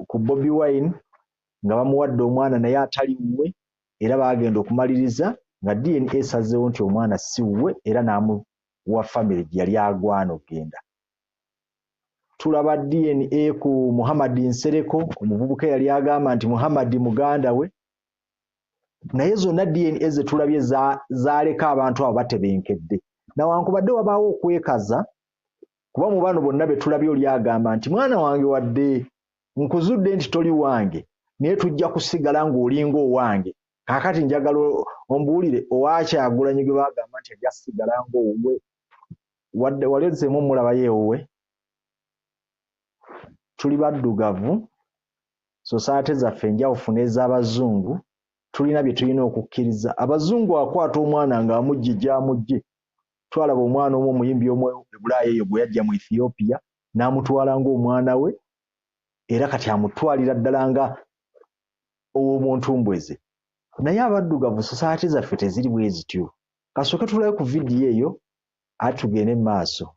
ku Bobi Wine nga bamuwadde omwana naye atali mmwe, era bagenda okumaliriza nga DNA esazeewo nti omwana si wuwe era n'amuwa famire gye yali agwana okgenda. Tulaba DNA ku Muhammad Nsereko, omuvubuka yali agamba nti Muhammad muganda we, naye zonna DNA ze tulabye zaaleka abantu abo batebenkedde. Nawankubadde wabaawo okwekaza, kuba mu bano bonna be tulabye oli agamba nti mwana wange wadde nkuzudde nti toli wange, naye tujja kusigala ng'olinga owange. Kaakati njagala ombuulire Owakyagulanyi gwe bagamba nti ajja kusigala ng'owuwe, wadde walezeemu omulabayo ewuwe. Tuli baddugavu, society zaffe enjawufu n'ez'abazungu, tulina bye tulina okukkiriza. Abazungu akwata omwana ng'amugye gy'amugye. Twalaba omwana omu omuyimbi omu e Bulaaya eyo gwe yajja mu Ethiopia n'amutwala ng'omwana we, era kati amutwalira ddala nga ow'omuntu mbweze. Naye abaddugavu society zaffe teziri bwe zityo. Kasooke tulabe ku vidiyo eyo ate tugende mu maaso.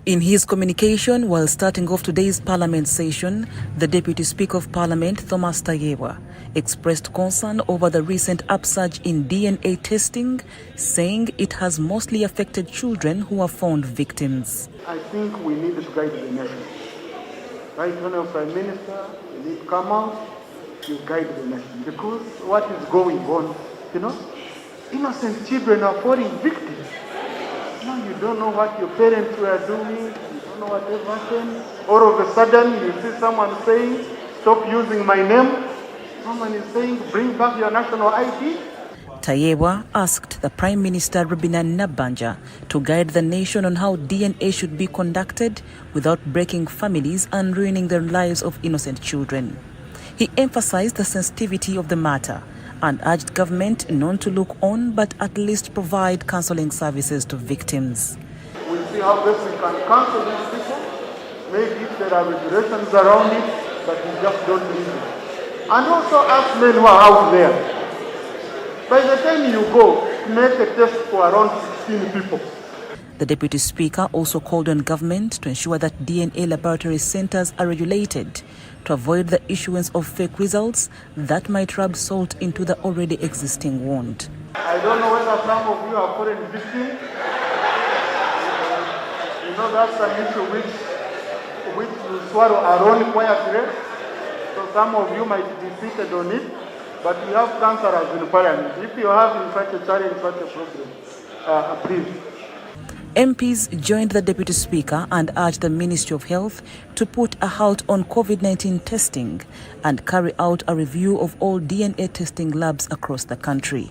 In his communication while starting off today's Parliament session, the Deputy Speaker of Parliament, Thomas Tayebwa, expressed concern over the recent upsurge in DNA testing, saying it has mostly affected children who are found victims. I think we need to guide the nation. Right, Honourable Prime Minister, you need to come out, you guide the nation. Because what is going on, innocent children are falling victims. You don't know what your parents were doing, you don't know whatever happened. All of a sudden, you see someone saying, stop using my name. Someone is saying, bring back your national ID. Tayebwa asked the Prime Minister Rubina Nabanja to guide the nation on how DNA should be conducted without breaking families and ruining the lives of innocent children. He emphasized the sensitivity of the matter and urged government not to look on but at least provide counseling services to victims. We'll see how best we can counsel these people. Maybe if there are regulations around it, but we just don't leave it. And also ask men who are out there. By the time you go, make a test for around 16 people. The Deputy Speaker also called on government to ensure that DNA laboratory centers are regulated to avoid the issuance of fake results that might rub salt into the already existing wound. I don't know whether some of you are foreign victims. That's an issue which you swallow alone quietly. So some of you might be seated on it, but we have councillors in Parliament. If you have in such a challenge, such a problem, please. MPs joined the Deputy Speaker and urged the Ministry of Health to put a halt on COVID-19 testing and carry out a review of all DNA testing labs across the country.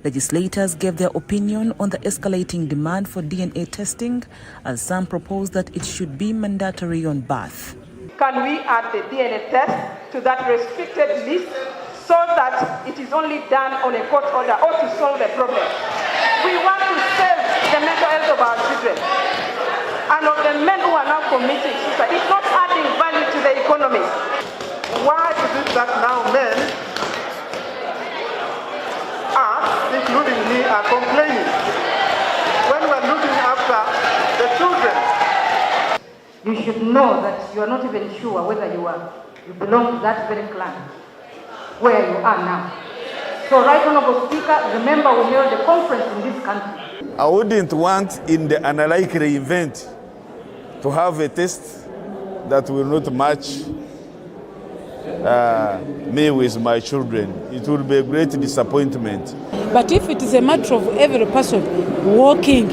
Legislators gave their opinion on the escalating demand for DNA testing, as some proposed that it should be mandatory on birth. Can we add the DNA test to that restricted list so that it is only done on a court order or to solve the problem? We want to save the mental health of our children and of the men who are now committing suicide. It's not adding value to the economy. Why is it that now men, including me, are complaining when we're looking after the children? You should know that you are not even sure whether you belong to that very clan where you are now. So, Right Honourable Speaker, remember we held a conference in this country. I wouldn't want, in the unlikely event, to have a test that will not match me with my children. It will be a great disappointment. But if it is a matter of every person walking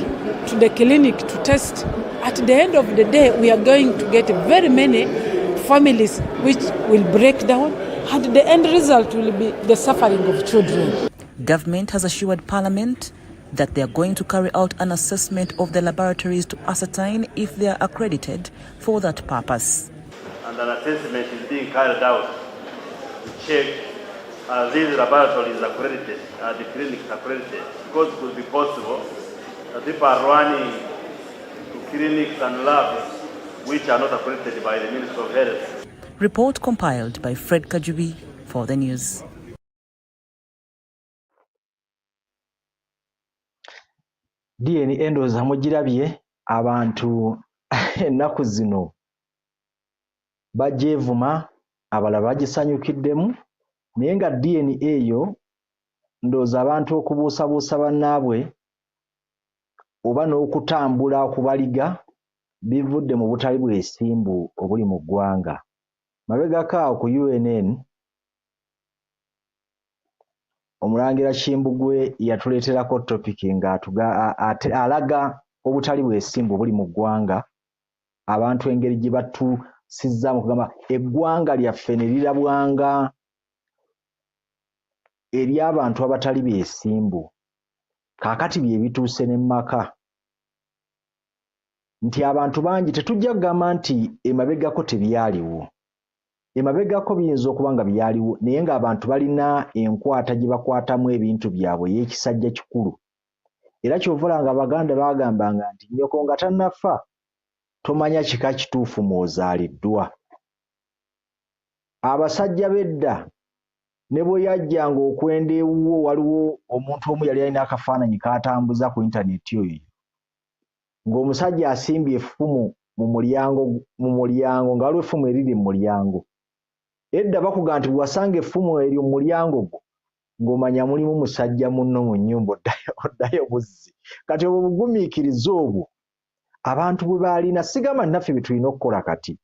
to the clinic to test, at the end of the day, we are going to get very many families which will break down, and the end result will be the suffering of children. Government has assured Parliament that they are going to carry out an assessment of the laboratories to ascertain if they are accredited for that purpose. And an assessment is being carried out to check these laboratories accredited, the clinics accredited, because it could be possible that people are running to clinics and labs which are not accredited by the Ministry of Health. Report compiled by Fred Kajubi for the news. DNA endooza mugirabye abantu ennaku zino bagyevuma abalala bagisanyukiddemu naye nga DNA eyo ndooza abantu okubuusabuusa bannaabwe oba n'okutambula okubaliga bivudde mu butali bwesimbu obuli mu ggwanga. Mabegako awo ku UNN Omulangira Kimbugwe yatuleeterako topiki nga alaga obutali bwesimbu obuli mu ggwanga, abantu engeri gye batusizzaamu kugamba eggwanga lyaffe ne lirabwanga eri abantu abatali beesimbu. Kaakati bye bituuse ne mmaka nti abantu bangi tetujja kugamba nti emabegako tebyaliwo. Emabegako biyinza okuba nga byaliwo naye ng'abantu balina enkwata gye bakwatamu ebintu byabwe ey'ekisajja kikulu. Era ky'ovola nga Abaganda baagambanga nti nnyoko nga tannafa tomanya kika kituufu mw'ozaaliddwa. Abasajja b'edda ne bwe yajjanga okwenda ewuwo waliwo omuntu omu yali alina akafaananyi k'atambuza ku intaneti oyo ng'omusajja asimbye effumu mu mulyango nga waliwo effumu eriri mu mulyango. Edda bakuga nti bw'asanga effumu eryo mu mulyango gwo ng'omanya mulimu musajja munno mu nnyumba oddayo buzzi. Kati obwo bugumiikiriza obwo abantu bwe baalina sigamba naffe bye tulina okukola kati,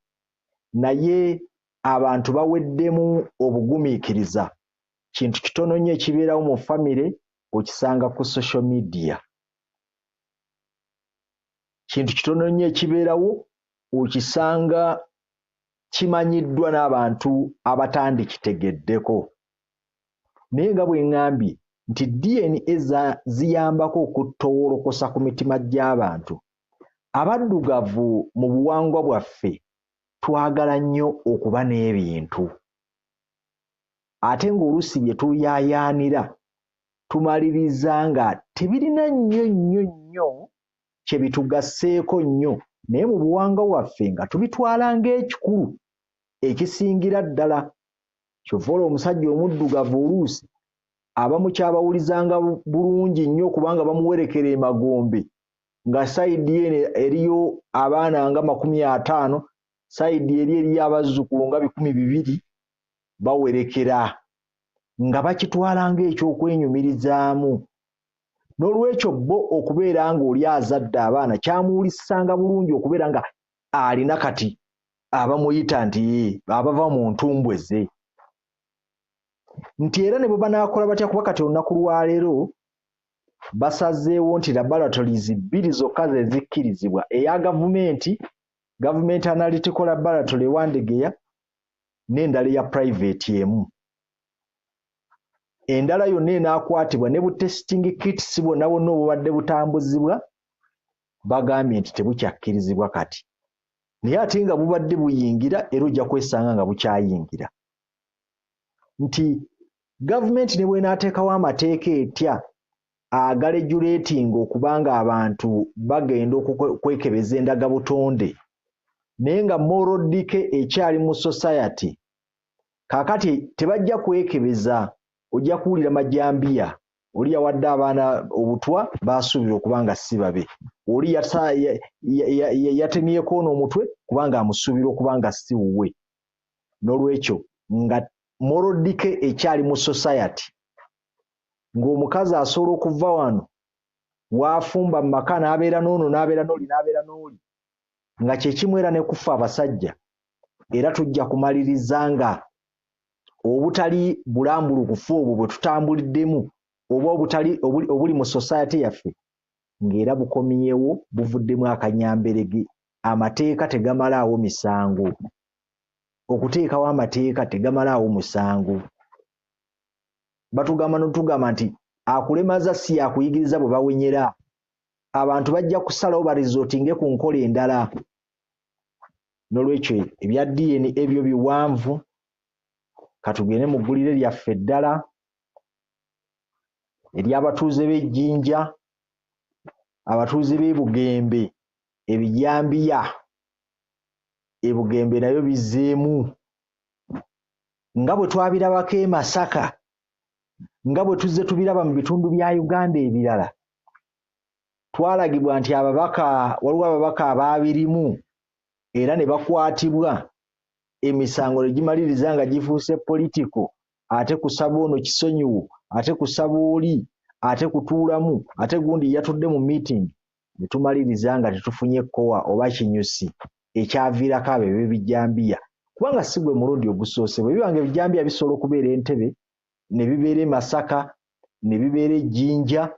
naye abantu baweddemu obugumiikiriza. Kintu kitono nnyo ekibeerawo mu famire okisanga ku social media. Kintu kitono nnyo ekibeerawo okisanga kimanyiddwa n'abantu abatandikitegeddeko. Naye nga bwe ŋŋambye nti DNA ziyambako okutoowolokosa ku mitima gy'abantu. Abaddugavu mu buwangwa bwaffe twagala nnyo okuba n'ebintu. Ate ng'oluusi bye tuyaayaanira tumaliriza nga tebirina nnyo kye bitugasseeko nnyo, naye mu buwangwa bwaffe nga tubitwala ng'ekikulu ekisingira ddala. Ky'ovola omusajja omuddugavu oluusi abamu kyabawulizanga bulungi nnyo kubanga bamuwerekera emagombe nga sayidi eno eriyo abaana nga 50, sayidi eri eriyo abazzukulu nga 200 bawerekera nga bakitwala ng'ekyokwenyumirizaamu. N'olwekyo bo okubeera ng'oli azadde abaana kyamuwulisanga bulungi okubeera nga alina kati abamuyita nti abava mu ntumbwe ze. Nti era ne bwe banaakola batya kuba kati olunaku lwa leero basazeewo nti laboratories 2 zokka ze zikkirizibwa, eya Government Analytical Laboratory Wandegeya n'endala ya private emu. Endala yonna enaakwatibwa ne bu testing kits bwonna bwonna obubadde butambuzibwa bagambye nti tebukyakkirizibwa kati. Naye ate nga bubadde buyingira era ojja kwesanga nga bukyayingira. Nti gavumenti ne bw'enaateekawo amateeka etya agaregulating okubanga abantu bagenda okwekebeza endagabutonde naye nga moral decay ekyali mu society, kaakati tebajja kwekebeza, ojja kuwulira majambiya, oli yawadde abaana obutwa baasuubira okubanga si babe, oli yatemyeko n'omutwe kubanga amusuubira okubanga si wuwe. N'olwekyo nga moral decay ekyali mu society, ng'omukazi asobola okuva wano wafumba mu maka n'abeera n'ono n'abeera n'oli n'abeera n'oli, nga kyekimu era ne kufa abasajja, era tujja kumaliriza nga obutali bulambulukufu obwo bwe tutambuliddemu oba obuli mu society yaffe ng'era bukomyewo, buvuddemu akanyamberege. Amateeka tegamalaawo misango, okuteekawo amateeka tegamalaawo musango. Batugamba nti akulemaza si yakuyigiriza bwe bawenyera. Abantu bajja kusalawo barizootinge ku nkola endala. N'olwekyo ebya DNA ebyo biwanvu, katugende mu ggulire lyaffe eddala ery'abatuuze b'e Jinja, abatuuze b'e Bugembe, ebijambiya e Bugembe nayo bizzeemu. Nga bwe twabirabako e Masaka, nga bwe tuzze tubiraba mu bitundu bya Uganda ebirala, twalagibwa nti waliwo ababaka abaabirimu era ne bakwatibwa, emisango ne gimaliriza nga gifuuse politiko, ate kusaba ono kisonyiwo, ate kusaba oli, ate kutuulamu, ate gundi yatudde mu meeting, ne tumaliriza nga tetufunye kkowa oba kinyusi ekyaviirako abo eb'ebijambiya. Kubanga si gwe mulundi ogusoose, bwe bibanga ebijambiya bisobola okubeera Entebbe, ne bibeera e Masaka, ne bibeera e Jinja,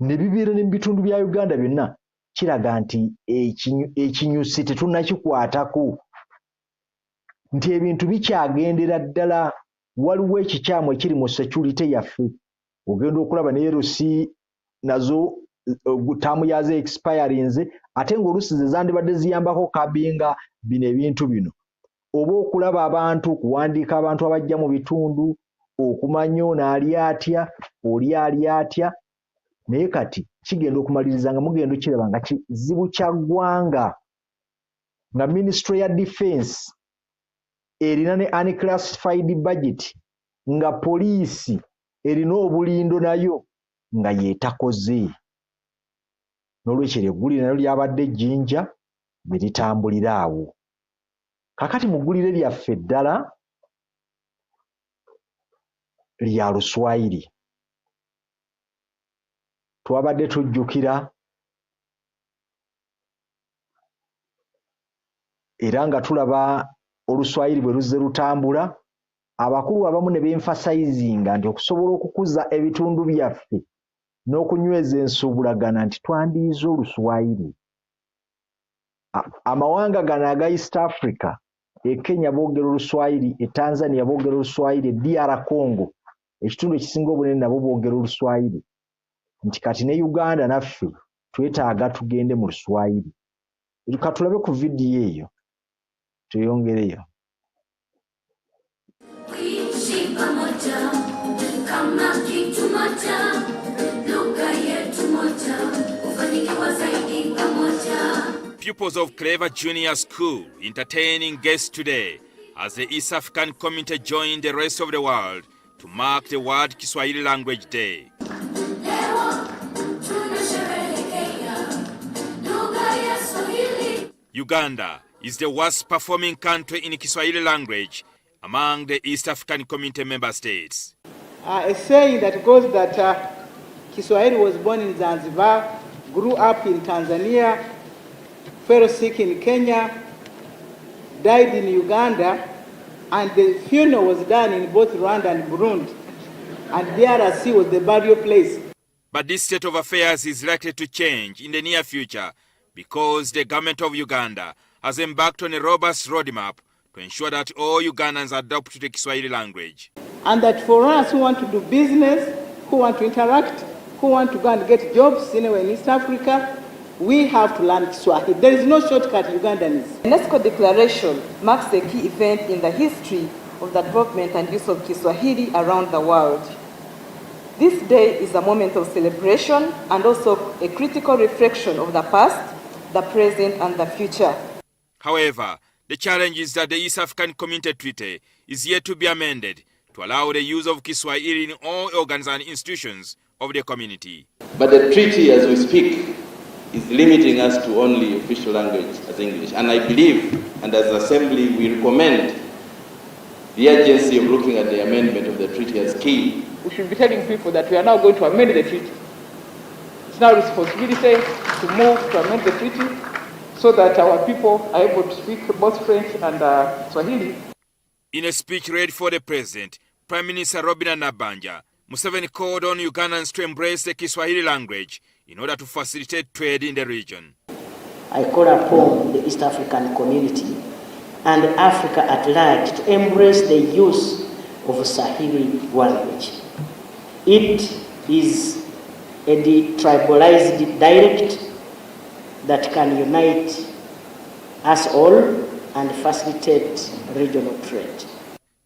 ne bibeera ne mu bitundu bya Uganda byonna, kiraga nti ekinyusi tetunnakikwatako, nti ebintu bikyagendera ddala. Waliwo ekikyamu ekiri mu security yaffe. Ogenda okulaba ne LC nazo ttaamu yazo expirinze, ate ng'oluusi ze zandibadde ziyambako kabinga bino ebintu bino, oba okulaba abantu, kuwandiika abantu abajja mu bitundu, okumanya ono ali atya, oli ali atya. Naye kati kigenda okumaliriza nga mugenda okiraba nga kizibu kya ggwanga, nga Ministry ya Defense erina ne unclassified budget, nga poliisi erina obulindo nayo nga yeetakoze. N'olwekyo eggulire nalyo lyabadde Jinja ne litambulira awo. Kakati mu ggulire lyaffe eddala lya Luswayiri, twabadde tujjukira era nga tulaba Oluswayiri bwe luzze lutambula, abakulu abamu ne bemfasayizinga nti okusobola okukuza ebitundu byaffe n'okunyweza ensuubulagana nti twandiyize Oluswayiri. Amawanga gano aga East Africa, e Kenya boogera Oluswayiri, e Tanzania boogera Oluswayiri, e DR Congo, ekitundu ekisinga obunene nabo boogera Oluswayiri, nti kati ne Uganda naffe twetaaga tugende mu Luswayiri. Katulabe ku vidiyo eyo tuyongereyo. Pupils of Clever Junior School entertaining guests today as the East African community joined the rest of the world to mark the World Kiswahili Language Day. Uganda is the worst performing country in Kiswahili language among the East African community member states. A saying that goes that Kiswahili was born in Zanzibar, grew up in Tanzania, fell sick in Kenya, died in Uganda, and the funeral was done in both Rwanda and Burundi, and DRC was the burial place. But this state of affairs is likely to change in the near future because the government of Uganda has embarked on a robust roadmap to ensure that all Ugandans adopt the Kiswahili language. And that for us who want to do business, who want to interact, who want to go and get jobs anywhere in East Africa, we have to learn Swahili. There is no shortcut, Ugandans. The UNESCO Declaration marks a key event in the history of the development and use of Kiswahili around the world. This day is a moment of celebration and also a critical reflection of the past, the present, and the future. However, the challenge is that the East African Community Treaty is yet to be amended to allow the use of Kiswahili in all organs and institutions of the community. But the treaty, as we speak, is limiting us to only official language as English. And I believe, and as Assembly, we recommend the urgency of looking at the amendment of the treaty as key. We should be telling people that we are now going to amend the treaty. It's now responsibility to move to amend the treaty so that our people are able to speak both French and Swahili. In a speech read for the President, Prime Minister Robina Nabanja, Museveni called on Ugandans to embrace the Kiswahili language in order to facilitate trade in the region. I call upon the East African community and Africa at large to embrace the use of Swahili language. It is a detribalized dialect that can unite us all and facilitate regional trade.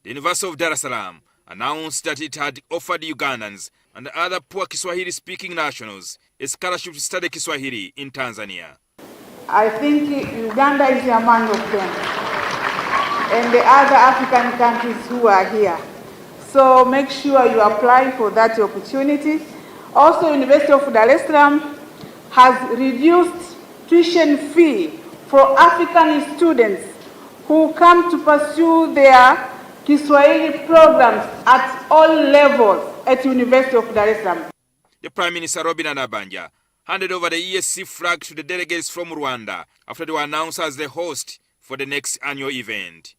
The University of Dar es Salaam announced that it had offered Ugandans and other poor Kiswahili-speaking nationals a scholarship to study Kiswahili in Tanzania. I think Uganda is among of them, and the other African countries who are here. So make sure you apply for that opportunity. Also, University of Dar es Salaam has reduced tuition fee for African students who come to pursue their Kiswahili programs at all levels at University of Dar es Salaam. The Prime Minister Robina Nabanja handed over the ESC flag to the delegates from Rwanda after they were announced as the host for the next annual event.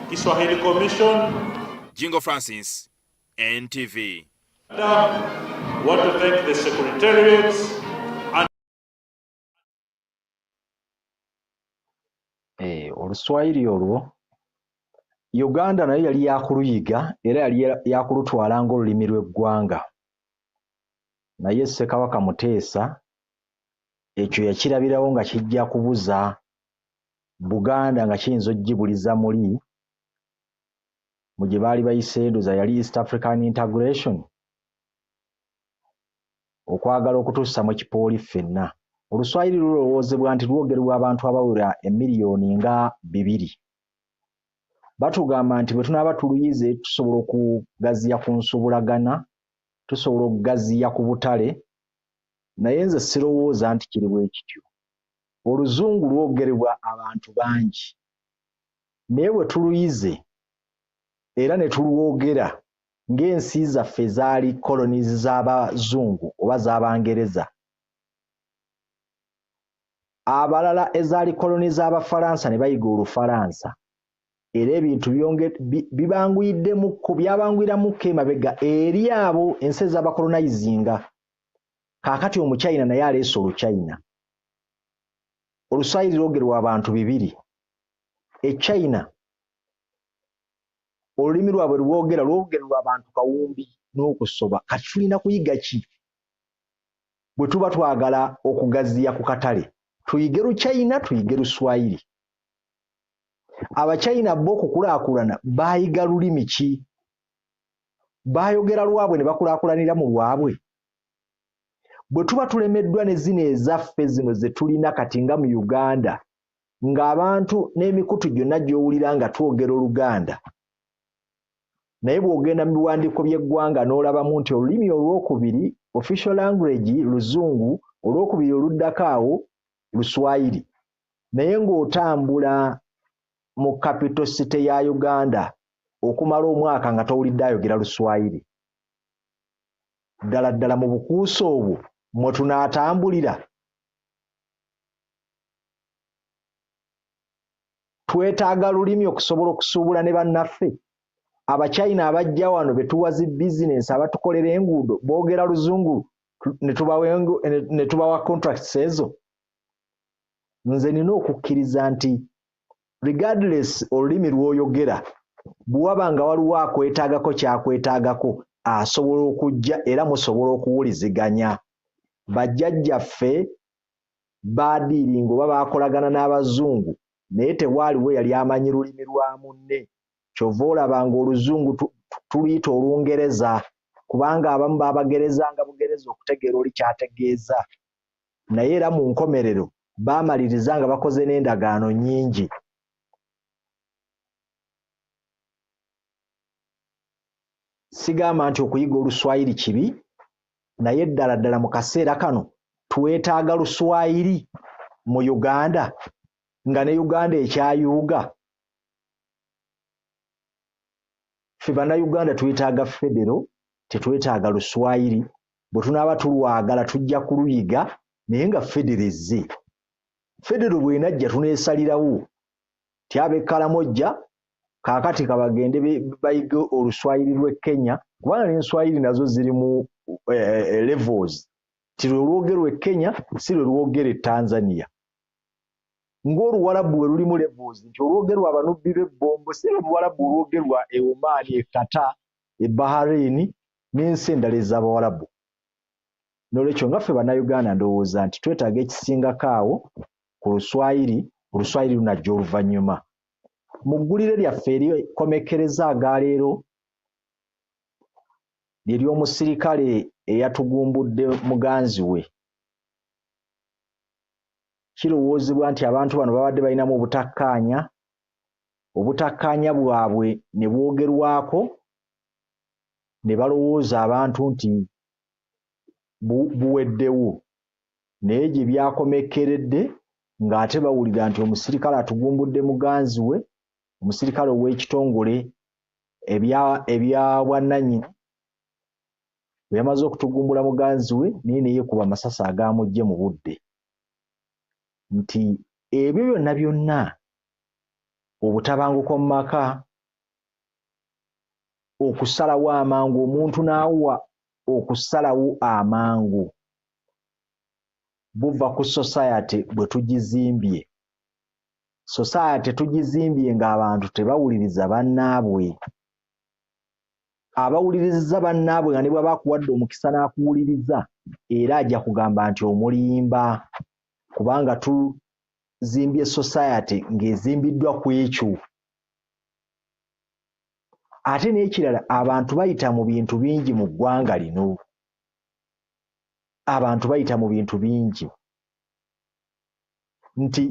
Kiswahili Commission. Jingo Francis, NTV. I want to thank the secretariats and Oluswahili olwo Uganda nayo yali yakuluyiga era yali yakulutwala ng'olulimi lw'eggwanga. Naye Ssekabaka Muteesa ekyo yakirabirawo nga kijja kubuza Buganda nga kiyinza ogibuliza muli mu gye baali bayise endoza yali East African Integration, okwagala okutuusa mu kipooli ffenna. Oluswahili lulowoozebwa nti lwogerwa abantu abawera emiliyoni nga 2. Batugamba nti bwe tunaaba tuluyize tusobola okugaziya ku nsubulagana, tusobola okugaziya ku butale, naye nze sirowooza nti kiri bwe kityo. Oluzungu lwogerebwa abantu bangi, naye bwe tuluyize era ne tulwogera ng'ensi zaffe zaali colonies z'Abazungu oba z'Abangereza, abalala ezaali colonies z'Abafalansa ne bayiga Olufalansa, era ebintu byabanguyiramuko emabega eri abo ensi ez'abakolonizinga. Kaakati Omuchina naye aleese Oluchina. Oluswahili lwogerwa abantu 2. Echina olulimi lwabwe lwogerwa abantu kawumbi n'okusoba. Kati tulina kuyiga ki? Bwe tuba twagala okugaziya ku katale, tuyige Luchina, tuyige Luswahili. Abachina bo okukulaakulana baayiga lulimi ki? Baayogera lwabwe ne bakulaakulanira mu lwabwe. Bwe tuba tulemeddwa ne zino ezaffe zino ze tulina kati nga mu Uganda, ng'abantu n'emikutu gyonna gy'owulira nga twogera Oluganda, naye bw'ogenda mu biwandiiko by'eggwanga n'olabamu nti olulimi olwokubiri official language Luzungu, olwokubiri oluddako awo Luswahili, naye ng'otambula mu capital city ya Uganda okumala omwaka nga towulidde ayogera Luswahili. Ddala ddala mu bukuusa obwo mwe tunaatambulira. Twetaaga lulimi okusobola okusuubula ne bannaffe. Abachina abajja wano be tuwa zi bizinensi abatukolera enguudo boogera Luzungu, ne tubawa contracts ezo. Nze nina okukkiriza nti regardless olulimi lw'oyogera bw'waba nga waliwo akwetaagako kyakwetaagako asobola okujja era musobola okuwuliziganya. Bajjajjaffe baadiiringa oba baakolagana n'Abazungu naye tewaaliwo yali amanyi lulimi lwa munne. Kyova olabanga Oluzungu tuluyita Olungereza kubanga abamu baabagerezanga Bugereza okutegeera oli kyategeeza. Naye era mu nkomerero baamaliriza nga bakoze n'endagaano nnyingi. Sigamba nti okuyiga Oluswayiri kibi, naye ddala ddala mu kaseera kano twetaaga Luswayiri mu Uganda nga ne Uganda ekyayuuga. Ffe bannayuganda twetaaga Federo, tetwetaaga Luswayiri. Bwe tunaaba tulwagala tujja kuluyiga naye nga Federo ezze. Federo bw'enajja tuneesalirawo ti ab'e Kalamojja kaakati kabagende bayige Oluswayiri lw'e Kenya kubanga n'Enswayiri nazo ziri mu levels. Ti lwe lwogerwa e Kenya si lwe lwogerwa e Tanzania. Ng'Oluwarabu bwe lulimu levels nti olwogerwa abanubbi b'ebbombo si lwe Luwarabu olwogerwa e Oman, e Qatar, e Bahrain n'ensi endala ez'Abawarabu. N'olwekyo nga ffe bannayuganda ndowooza nti twetaaga ekisingako awo ku Luswayiri, Oluswayiri lunajja oluvannyuma. Mu ggulire lyaffe erikomekereza agaleero lye ly'omusirikale eyatugumbudde muganzi we. Kirowoozebwa nti abantu bano babadde balinamu obutakkaanya bwabwe ne bwogerwako ne balowooza abantu nti buweddewo. Naye gye byakomekeredde ng'ate bawulira nti omusirikale atugumbudde muganzi we, omusirikale ow'ekitongole ebya bwannannyini bwe yamaze okutugumbula muganzi we naye ne yeekuba amasasi agaamujje mu budde. Nti ebyo byonna byonna obutabanguko mu maka, okusalawo amangu, omuntu n'awa okusalawo amangu buva ku society bwe tugizimbye. Society tugizimbye ng'abantu tebawuliriza bannaabwe. Abawuliriza bannaabwe nga ne bw'aba akuwadde omukisa n'akuwuliriza era ajja kugamba nti omulimba kubanga tuzimbye society ng'ezimbiddwa ku ekyo. Ate n'ekirala abantu bayita mu bintu bingi mu ggwanga lino. Abantu bayita mu bintu bingi. Nti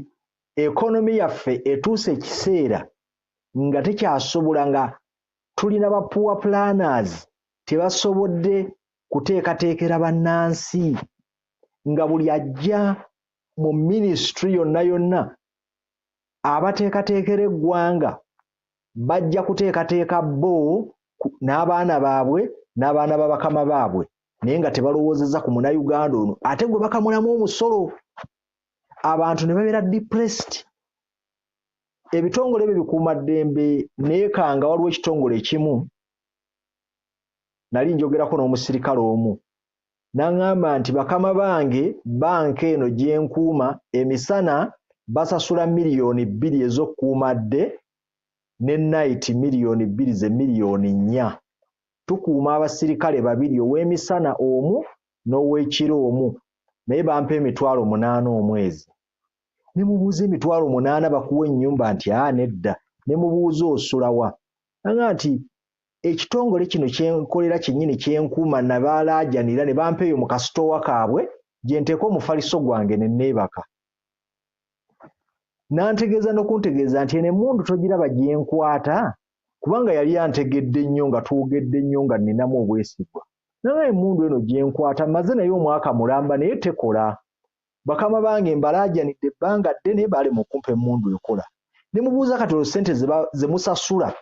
ekonomi yaffe etuuse ekiseera nga tekyasobola nga tulina ba poor planners tebasobodde kuteekateekera bannansi nga buli ajja mu minisitule yonna yonna abateekateekera eggwanga bajja kuteekateeka bo n'abaana baabwe n'abaana ba bakama baabwe naye nga tebalowoozezza ku munnayuganda ono ate gwe bakamulamu omusolo. Abantu ne babeera depressed. Ebitongole ebyo bikuumaddembe neekanga waliwo ekitongole ekimu nali njogerako n'omusirikale omu n'aŋŋamba nti bakama bange banka eno gye nkuuma emisana basasula miliyoni 2 ez'okkuumadde ne nayiti miliyoni 2 ze miliyoni 4. Tukuuma abasirikale 2 ow'emisana omu n'ow'ekiro omu naye bampa emitwalo 8 omwezi. Ne mubuuza emitwalo 8 bakuwa ennyumba nti nedda, ne mubuuza osulawa. Naga nti ekitongole kino kyenkolera kyennyini kyenkuuma nabaalaajanira ne bampa eyo mu kasitoowa kaabwe gye nteeka omufaliso gwange ne neebaka. N'antegeeza n'okuntegeeza nti eno emmundu togiraba gye nkwata kubanga yali yantegedde nnyo nga twogedde nnyo nga nninamu obwesigwa. Naye emmundu eno gye nkwata maze naye omwaka mulamba naye tekola. Bakama bange mbalaajanidde ebbanga ddene balema okumpa emmundu ekola. Ne mubuuza kati olwo ssente ze musasula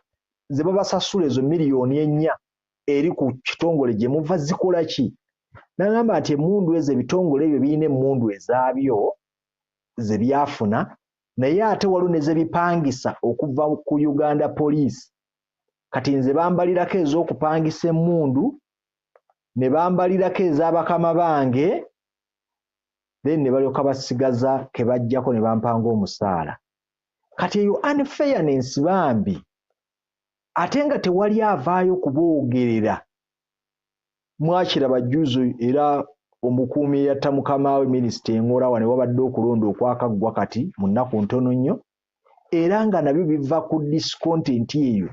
ze babasasula ezo miliyoni 4 eri ku kitongole gye muva zikola ki? N'agamba nti emmundu ezo ebitongole ebyo birina emmundu ezaabyo ze byafuna naye ate waliwo ne ze bipangisa okuva ku Uganda Police. Kati nze bambalirako ez'okupangisa emmundu ne bambalirako ez'abakama bange then ne balyoka basigaza ke bajjako ne bampanga omusaala. Kati eyo unfairness bambi ate nga tewali avaayo kuboogerera. Mwakiraba jjuzo era omukuumi eyatta mukama we minisita Engora wane wabadde okulonda okwakaggwa kati mu nnaku ntono nnyo era nga nabyo biva ku discontent eyo.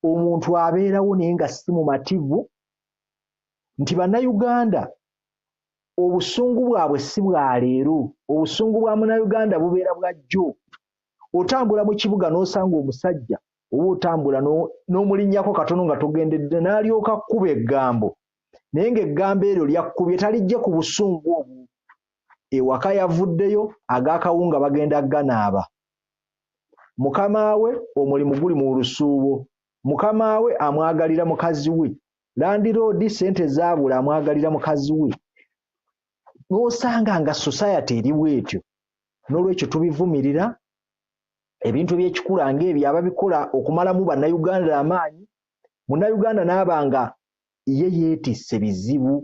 Omuntu abeerawo naye nga si mumativu nti bannayuganda obusungu bwabwe si bwa leero, obusungu bwa munnayuganda bubeera bwa jjo. Otambula mu kibuga n'osanga omusajja oba otambula n'omulinnyako katono nga togendedde n'alyoka kkuba eggambo naye ng'eggambo eryo lyakkubye talijje ku busungu obwo. Ewaka yavuddeyo ag'akawunga bagenda ganaaba. Mukama we omulimu guli mu lusuubo, mukama we amwagalira mukazi we, landiroodi ssente zaabula amwagalira mukazi we. N'osanga nga society eri bwetyo. N'olwekyo tubivumirira ebintu eby'ekikula ng'ebyo ababikola okumalamu bannayuganda amaanyi. Munnayuganda n'abanga ye yeetisse bizibu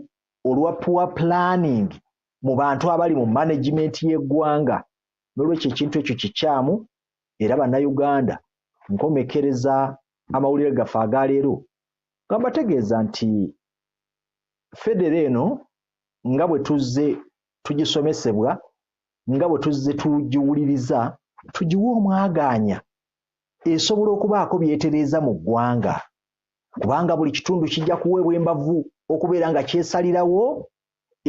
olwa poor planning mu bantu abali mu management y'eggwanga. N'olwekyo ekintu ekyo kikyamu era bannayuganda nkomekereza amawulire gaffe agaleero nga mbategeeza nti federo eno nga bwe tuzze tugisomesebwa, nga bwe tuzze tugiwuliriza, tugiwe omwagaanya esobola okubaako byetereeza mu ggwanga, kubanga buli kitundu kijja kuweebwa embavu okubeera nga kyesalirawo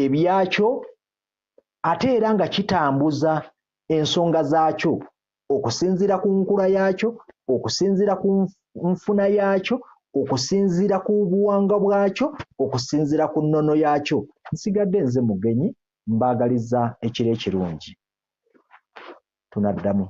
ebyakyo ate era nga kitambuza ensonga zaakyo okusinziira ku nkula yaakyo, okusinziira ku nfuna yaakyo, okusinziira ku buwangwa bwakyo, okusinziira ku nnono yaakyo. Nsigadde nze Mugenyi, mbaagaliza ekiro ekirungi. Tunaddamu.